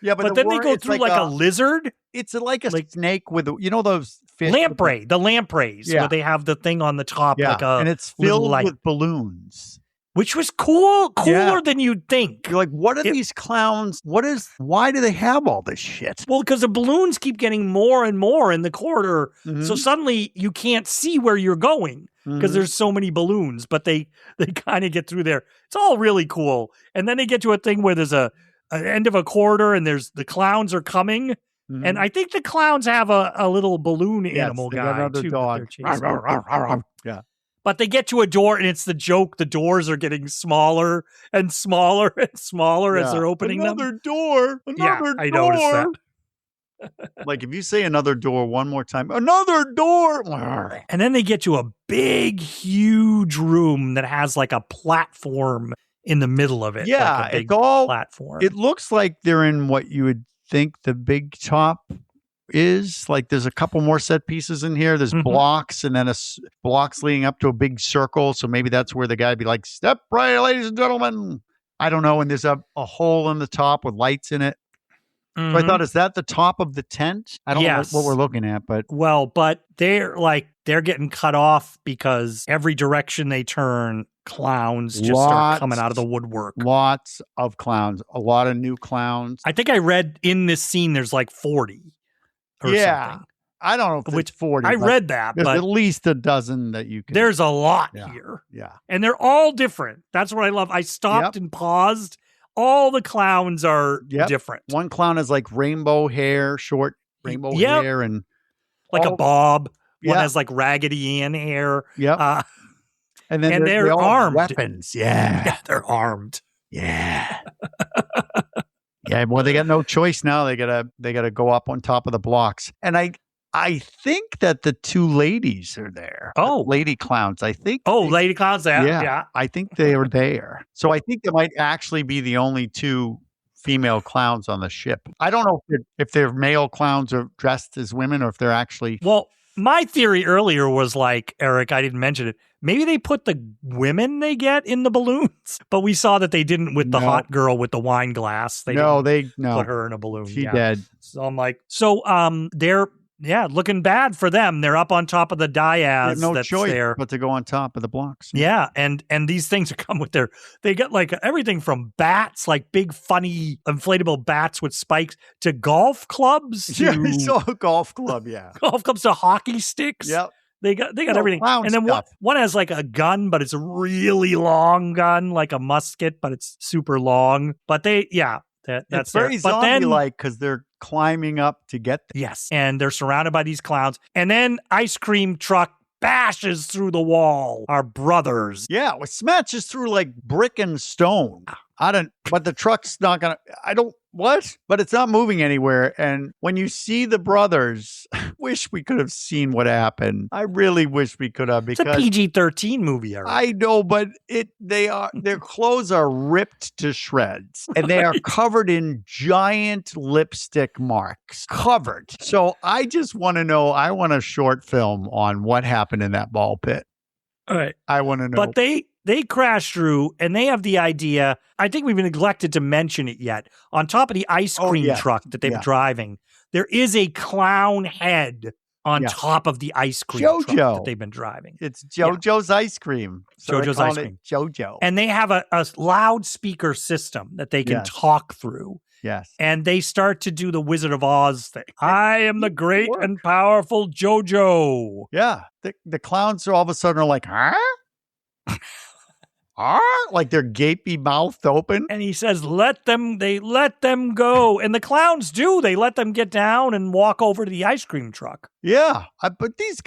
Yeah, But then they go it's through like a lizard It's like a like- snake with those fish. lamprey, the lampreys, Yeah. where they have the thing on the top, Yeah, like a and it's little filled light. with balloons. which was cooler Yeah. than you'd think. You're like, what are these clowns? Why do they have all this shit? Well, because the balloons keep getting more and more in the corridor, Mhm. so suddenly you can't see where you're going because Mhm. there's so many balloons. But they kind of get through there. It's all really cool, and then they get to a thing where there's an end of a corridor, and the clowns are coming, Mhm. and I think the clowns have a little balloon Yes, animal they got guy another too. dog. That they're chasing. Yeah. But they get to a door, and it's the joke. The doors are getting smaller and smaller and smaller as they're opening them. Door. Yeah, I noticed that. Like if you say another door one more time, another door. And then they get to a big, huge room that has like a platform in the middle of it. Yeah, like a big it's all platform. It looks like they're in what you would think the big top is. Like there's a couple more set pieces in here. There's Mhm. blocks and then blocks leading up to a big circle. So maybe that's where the guy would be like, step right, ladies and gentlemen. I don't know. And there's a hole in the top with lights in it. So I Mhm. thought, is that the top of the tent? I don't know what we're looking at, but Well, but they're getting cut off because every direction they turn, clowns just start coming out of the woodwork. Lots of clowns, a lot of new clowns. I think I read in this scene there's like 40 or something. I don't know if Which it's 40. I but read that, there's but at least a dozen that you can. there's a lot Yeah. here. Yeah. And they're all different. That's what I love. I stopped and paused. All the clowns are different. One clown has like rainbow hair, short rainbow hair, and like a bob. One Yeah. has like Raggedy Ann hair. Yep. And then they're they all have armed. weapons. Yeah. Yeah, they're armed. Yeah. Yeah. Well, they got no choice now. They gotta go up on top of the blocks. And I think that the two ladies are there. Oh. Lady clowns. I think. Lady clowns. Yeah. I think they are there. So I think they might actually be the only two female clowns on the ship. I don't know if they're male clowns or dressed as women or if they're actually. Well, my theory earlier was like, Eric, I didn't mention it. Maybe they put the women they get in the balloons, but we saw that they didn't with the hot girl with the wine glass. They didn't put her in a balloon. She dead. So I'm like, they're looking bad for them. They're up on top of the daiz. No that's choice there. but to go on top of the blocks. Yeah, and these things come with they get like everything from bats, like big funny inflatable bats with spikes, to golf clubs. Yeah, we saw a golf club. Yeah, golf clubs to hockey sticks. Yep. They got everything. And then one has like a gun, but it's a really long gun, like a musket, but it's super long. But that's very zombie-like because they're climbing up to get there. Yes, and they're surrounded by these clowns. And then ice cream truck bashes through the wall. Our brothers. Yeah, it smashes through like brick and stone. But the truck's not gonna. But it's not moving anywhere. And when you see the brothers, wish we could have seen what happened. I really wish we could have, because it's a PG-13 movie. Eric. I know, but their clothes are ripped to shreds and they are covered in giant lipstick marks. Covered. So I just want to know. I want a short film on what happened in that ball pit. All right. I want to know. But they crash through, and they have the idea. I think we've neglected to mention it yet. On top of the ice cream truck that they've been driving, there is a clown head on top of the ice cream truck that they've been driving. It's JoJo's ice cream. So JoJo's ice cream. JoJo. And they have a loudspeaker system that they can talk through. Yes. And they start to do the Wizard of Oz thing. I am the great and powerful JoJo. Yeah. The clowns are all of a sudden like, huh? Like their gapy mouth open. And he says, let them go. And the clowns do. They let them get down and walk over to the ice cream truck. Yeah. But these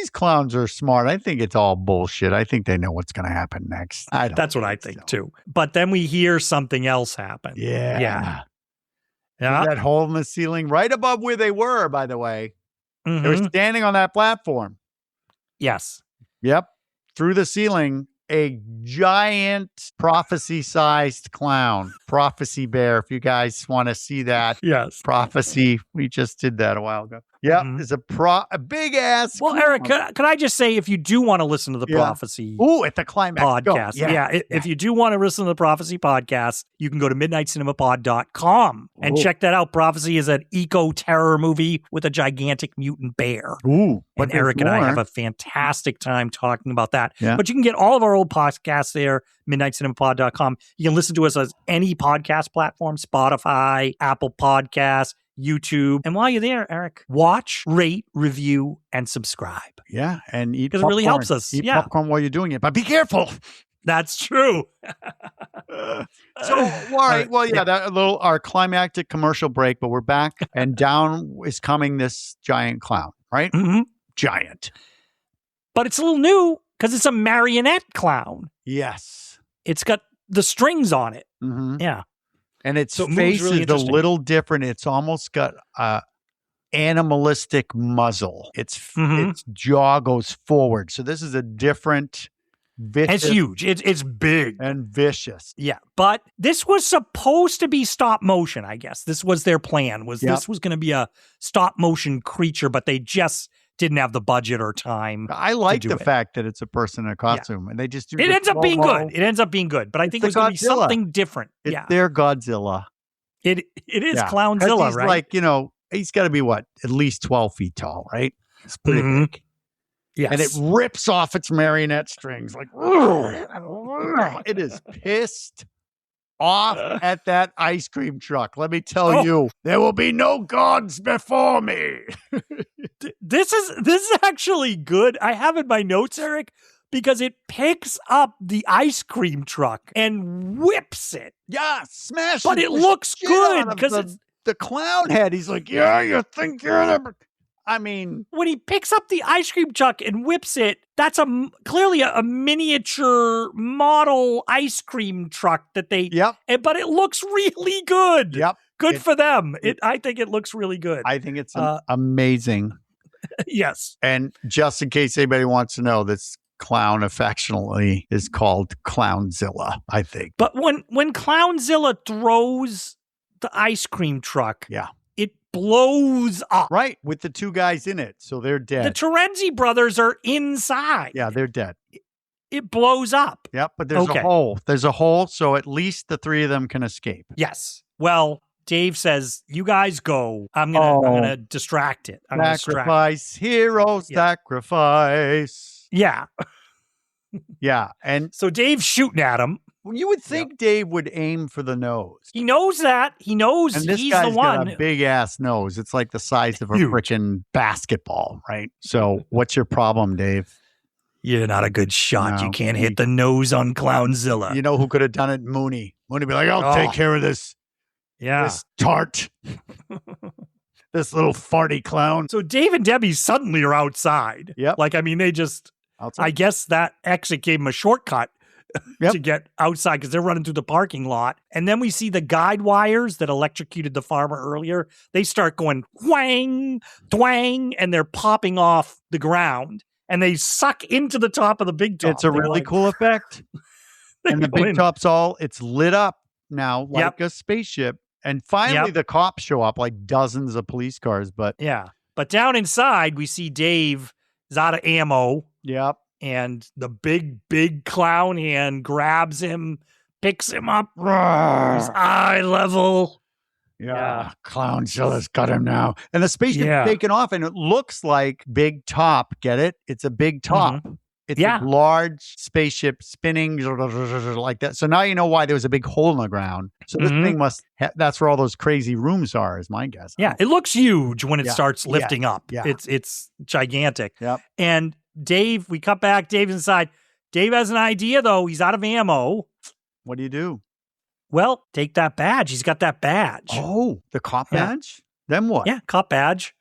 clowns are smart. I think it's all bullshit. I think they know what's going to happen next. That's what I think too. But then we hear something else happen. Yeah. Yeah. That hole in the ceiling right above where they were, by the way. Mm-hmm. They were standing on that platform. Yes. Yep. Through the ceiling, a giant prophecy-sized clown. Prophecy bear, if you guys want to see that. Yes. Prophecy. We just did that a while ago. Yep, Mhm. it's a big ass. Well, Eric, could I just say, if you do want to listen to the Prophecy Ooh, at the climax. Go. podcast, if you do want to listen to the Prophecy podcast, you can go to midnightcinemapod.com and Ooh. check that out. Prophecy is an eco-terror movie with a gigantic mutant bear. Ooh, And Eric and I have a fantastic time talking about that. Yeah. But you can get all of our old podcasts there, midnightcinemapod.com. You can listen to us on any podcast platform, Spotify, Apple Podcasts, YouTube. And while you're there, Eric, watch, rate, review, and subscribe. Yeah, and eat Because it really helps us. Eat Yeah. popcorn while you're doing it, but be careful. That's true. So, all right. Well, yeah, that our climactic commercial break, but we're back, and down is coming this giant clown, right? Mhm. Giant. But it's a little new because it's a marionette clown. Yes. It's got the strings on it. Mm-hmm. Yeah. And its So it moves face really is a interesting. little different. It's almost got a animalistic muzzle. Its jaw goes forward. So this is a different, vicious. It's huge. It's big. And vicious. Yeah. But this was supposed to be stop motion, I guess. This was their plan, this was going to be a stop motion creature, but they just didn't have the budget or time. I like do the it. fact that it's a person in a costume, and they just do It the ends up being slow-mo. good. It ends up being good. But I think it was the going to be Godzilla. something different. It's Yeah. their Godzilla. It is Yeah. 'Cause Clownzilla, he's right? like, he's got to be at least 12 feet tall, right? It's pretty Mhm. big. Yes. And it rips off its marionette strings. Like, it is pissed off at that ice cream truck. Let me tell you, there will be no gods before me. This is actually good. I have in my notes, Eric, because it picks up the ice cream truck and whips it. Yeah, smash But it looks good because the clown head. He's like, yeah, you think you're the... I mean, when he picks up the ice cream truck and whips it, that's clearly a miniature model ice cream truck that they. Yep. But it looks really good. Yep. Good for them. I think it looks really good. I think it's amazing. Yes. And just in case anybody wants to know, this clown affectionately is called Clownzilla, I think. But when Clownzilla throws the ice cream truck, it blows up. Right, with the two guys in it, so they're dead. The Terenzi brothers are inside. Yeah, they're dead. It blows up. Yep, but there's a hole. There's a hole, so at least the three of them can escape. Yes. Well, Dave says, "You guys go. I'm gonna distract it. I'm gonna sacrifice, hero, sacrifice." Yeah. Yeah, and so Dave's shooting at him. You would think Dave would aim for the nose. He knows that. He knows and this he's guy's the one. got a big ass nose. It's like the size of a freaking basketball, right? So, what's your problem, Dave? You're not a good shot. No. You can't hit the nose on Clownzilla. You know who could have done it? Mooney. Mooney be like, I'll take care of this. Yeah. This tart. This little farty clown. So Dave and Debbie suddenly are outside. Yep. Like, I mean, they just, outside. I guess that exit gave them a shortcut to get outside because they're running through the parking lot. And then we see the guide wires that electrocuted the farmer earlier. They start going whang, twang, and they're popping off the ground. And they suck into the top of the big top. It's a really cool effect. And the big top's it's lit up now like a spaceship. And finally the cops show up, like dozens of police cars. But but down inside, we see Dave is out of ammo. Yep. And the big clown hand grabs him, picks him up. He's eye level. Yeah. Clownzilla's got him now. And the spaceship's taken off, and it looks like Big Top. Get it? It's a big top. Mm-hmm. It's a large spaceship spinning like that. So now you know why there was a big hole in the ground. So this thing that's where all those crazy rooms are, is my guess. Yeah, it looks huge when it starts lifting up. Yeah. It's gigantic. Yep. And Dave, we cut back, Dave's inside. Dave has an idea, though. He's out of ammo. What do you do? Well, take that badge. He's got that badge. Oh, the cop badge? Then what? Yeah, cop badge.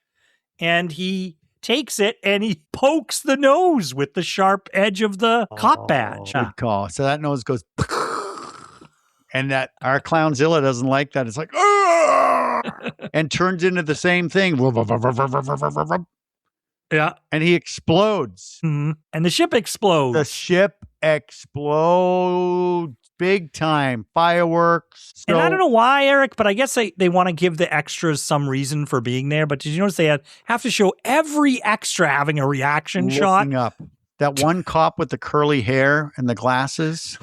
And he takes it and he pokes the nose with the sharp edge of the cop badge. Good call. So that nose goes, and that our Clownzilla doesn't like that. It's like, and turns into the same thing. Yeah. And he explodes. Mm-hmm. And the ship explodes. The ship explodes. big time. Fireworks. And I don't know why, Eric, but I guess they want to give the extras some reason for being there. But did you notice they have to show every extra having a reaction shot? Up. That one cop with the curly hair and the glasses.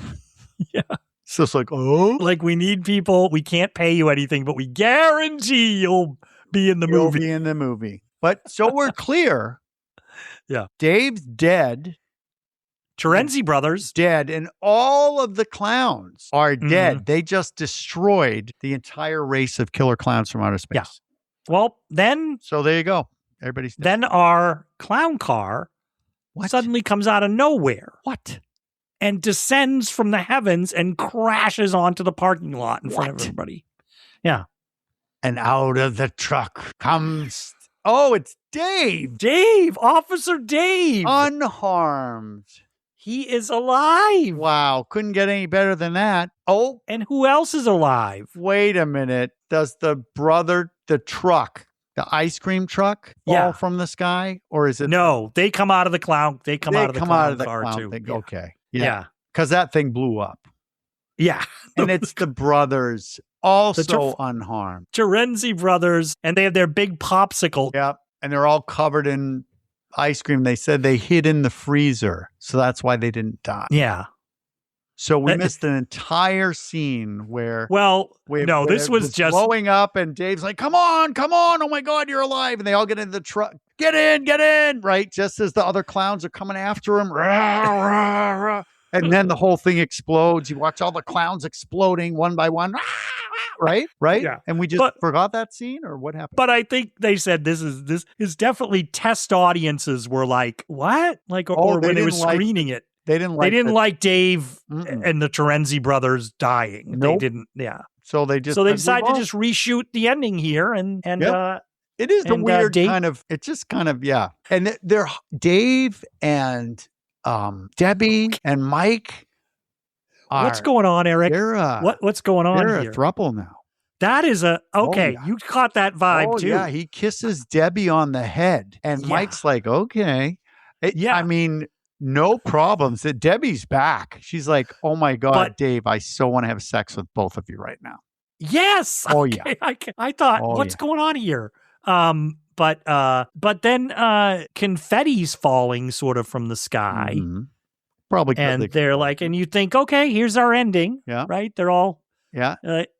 Yeah. So it's like, oh. Like, we need people. We can't pay you anything, but we guarantee you'll be in the movie. You'll be in the movie. But so we're clear. Yeah. Dave's dead. Terenzi brothers. Dead. And all of the clowns are dead. They just destroyed the entire race of killer clowns from outer space. Yeah. Well, then. So there you go. Everybody's dead. Then our clown car suddenly comes out of nowhere. What? And descends from the heavens and crashes onto the parking lot in front of everybody. Yeah. And out of the truck comes... Oh, it's Dave. Dave. Officer Dave. Unharmed. He is alive. Wow. Couldn't get any better than that. Oh. And who else is alive? Wait a minute. Does the truck, the ice cream truck, fall from the sky? Or is it? No, they come out of the clown. They come out of the clown car too. Okay. Yeah. Because that thing blew up. Yeah. And it's the brothers also unharmed. Terenzi brothers. And they have their big popsicle. Yep. And they're all covered in ice cream. They said they hid in the freezer. So that's why they didn't die. Yeah. So we missed an entire scene where... this was just... blowing up and Dave's like, come on. Oh my God, you're alive. And they all get in the truck. Get in. Right? Just as the other clowns are coming after him. Rah, rah, rah. And then the whole thing explodes. You watch all the clowns exploding one by one. Right? Yeah. And we just forgot that scene, or what happened? But I think they said this is definitely test audiences were like, what? Like, or when they were screening it. They didn't like Dave and the Terenzi brothers dying. Nope. They didn't. Yeah. So they decided to just reshoot the ending here and it is the weird kind of, it's just kind of, yeah. And they're Dave and Debbie and Mike. What's going on, Eric? What's going on here? They're a throuple now. That is you caught that vibe too. Yeah, he kisses Debbie on the head. And Mike's like, okay. I mean, no problems. Debbie's back. She's like, oh my God, Dave, I so want to have sex with both of you right now. Yes. Oh, yeah. I thought, what's going on here? But then confetti's falling sort of from the sky. Mm-hmm. Probably. And they're like, and you think, okay, here's our ending. Yeah. Right? They're all. Yeah.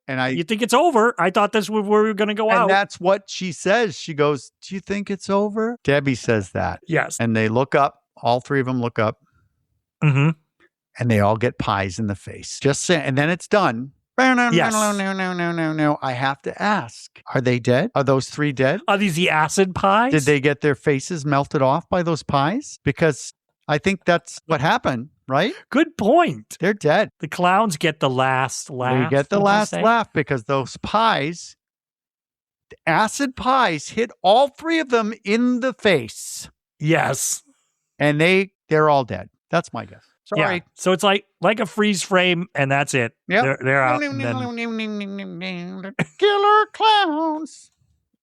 You think it's over. I thought this was where we were going to go out. And that's what she says. She goes, do you think it's over? Debbie says that. Yes. And they look up. All three of them look up. Mm-hmm. And they all get pies in the face. Just say, and then it's done. Yes. No. I have to ask, are they dead? Are those three dead? Are these the acid pies? Did they get their faces melted off by those pies? Because I think that's what happened, right? Good point. They're dead. The clowns get the last laugh. They get the last laugh because those pies, the acid pies, hit all three of them in the face. Yes. And they're all dead. That's my guess. Sorry. Yeah. So it's like a freeze frame, and that's it. Yep. They're out. Killer Klowns.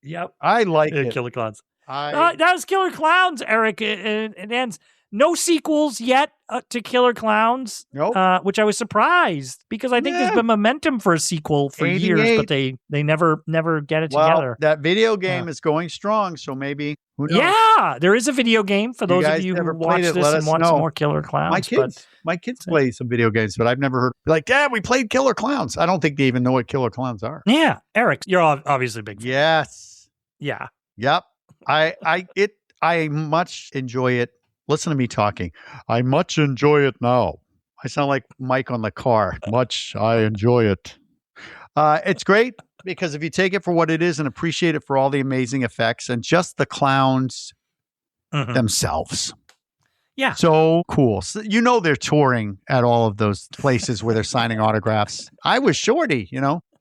Yep. I like it. Killer Klowns. That was Killer Klowns, Eric. It ends. No sequels yet to Killer Klowns, nope. Which I was surprised because I think there's been momentum for a sequel for years, but they never get it together. That video game is going strong, so maybe, who knows? Yeah, there is a video game for those of you who watch this and want some more Killer Klowns. My kids play some video games, but I've never heard, like, Dad, we played Killer Klowns. I don't think they even know what Killer Klowns are. Yeah, Eric, you're obviously a big fan. Yes. Yeah. Yep. I much enjoy it. Listen to me talking. I much enjoy it now. I sound like Mike on the car. I enjoy it. It's great because if you take it for what it is and appreciate it for all the amazing effects and just the clowns themselves. Yeah. So cool. So, they're touring at all of those places where they're signing autographs. I was Shorty,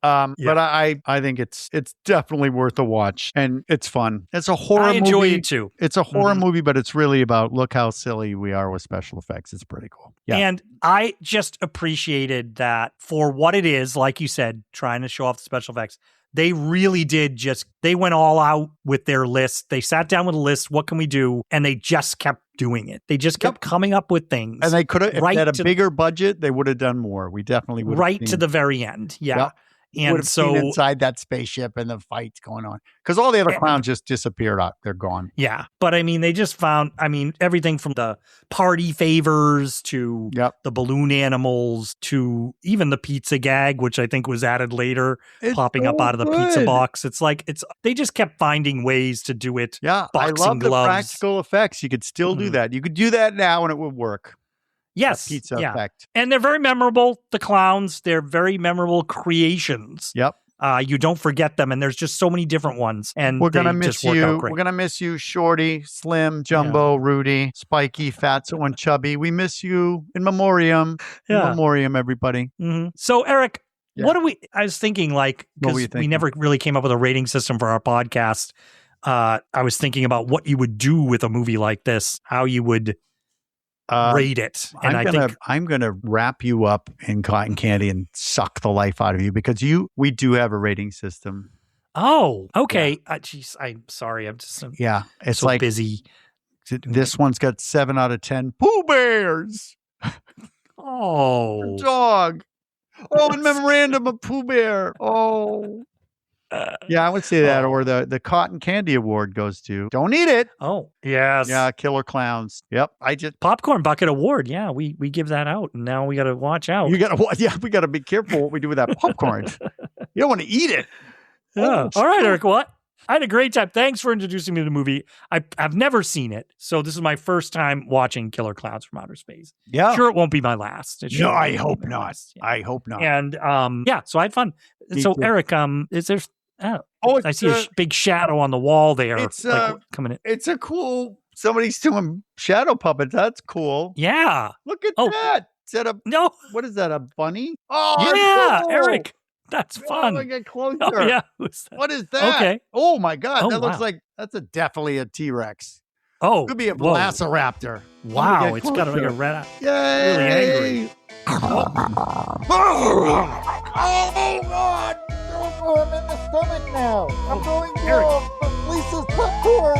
But I think it's definitely worth a watch, and it's fun. It's a horror movie. I enjoy it too. It's a horror movie, but it's really about look how silly we are with special effects. It's pretty cool. Yeah. And I just appreciated that for what it is, like you said, trying to show off the special effects. They really did they went all out with their list. They sat down with a list. What can we do? And they just kept doing it. They just kept coming up with things. And they could have, if they had a bigger budget, they would have done more. We definitely would have. Right to the very end. Yeah. Yep. And would have seen inside that spaceship and the fights going on. Because all the other clowns just disappeared out. They're gone. Yeah. But I mean, they just found, everything from the party favors to the balloon animals to even the pizza gag, which I think was added later, popping up out of the pizza box. They just kept finding ways to do it. Yeah. Boxing I love gloves. the practical effects. You could still do that. You could do that now and it would work. Yes. Pizza effect. And they're very memorable, the clowns. They're very memorable creations. Yep. You don't forget them, and there's just so many different ones. And we're gonna miss you. We're gonna miss you, Shorty, Slim, Jumbo, Rudy, Spiky, Fatso, and Chubby. We miss you in memoriam. In memoriam, everybody. Mm-hmm. So, Eric, I was thinking, because we never really came up with a rating system for our podcast. I was thinking about what you would do with a movie like this, how you would rate it. And I'm gonna wrap you up in cotton candy and suck the life out of you because we do have a rating system. Oh, okay. Jeez, I'm sorry. I'm just it's so busy. This one's got 7 out of 10 Pooh Bears. Oh, dog. Oh, in memorandum of Pooh Bear. Oh. Yeah, I would say that, or the Cotton Candy Award goes to Don't Eat It. Oh, yes. Yeah, Killer Klowns. Yep. Popcorn Bucket Award. Yeah, we give that out, and now we got to watch out. We got to be careful what we do with that popcorn. You don't want to eat it. Yeah. All right, Eric. What? I had a great time. Thanks for introducing me to the movie. I've never seen it, so this is my first time watching Killer Klowns from Outer Space. Yeah. Sure, it won't be my last. No, I hope not. Yeah. I hope not. And so I had fun. So Eric, is there? I see a big shadow on the wall there. It's coming in. It's a cool. Somebody's doing shadow puppets. That's cool. Yeah. Look at that. Is that no? What is that? A bunny? Oh, yeah, cool. Eric. That's fun. Oh, get closer. Oh, yeah. What is that? Okay. Oh my God. That looks like definitely a T-Rex. Oh, could be a Velociraptor. Wow, it's got like a red. Yay! Really angry. Oh God! I'm in the stomach now. I'm going to Lisa's popcorn.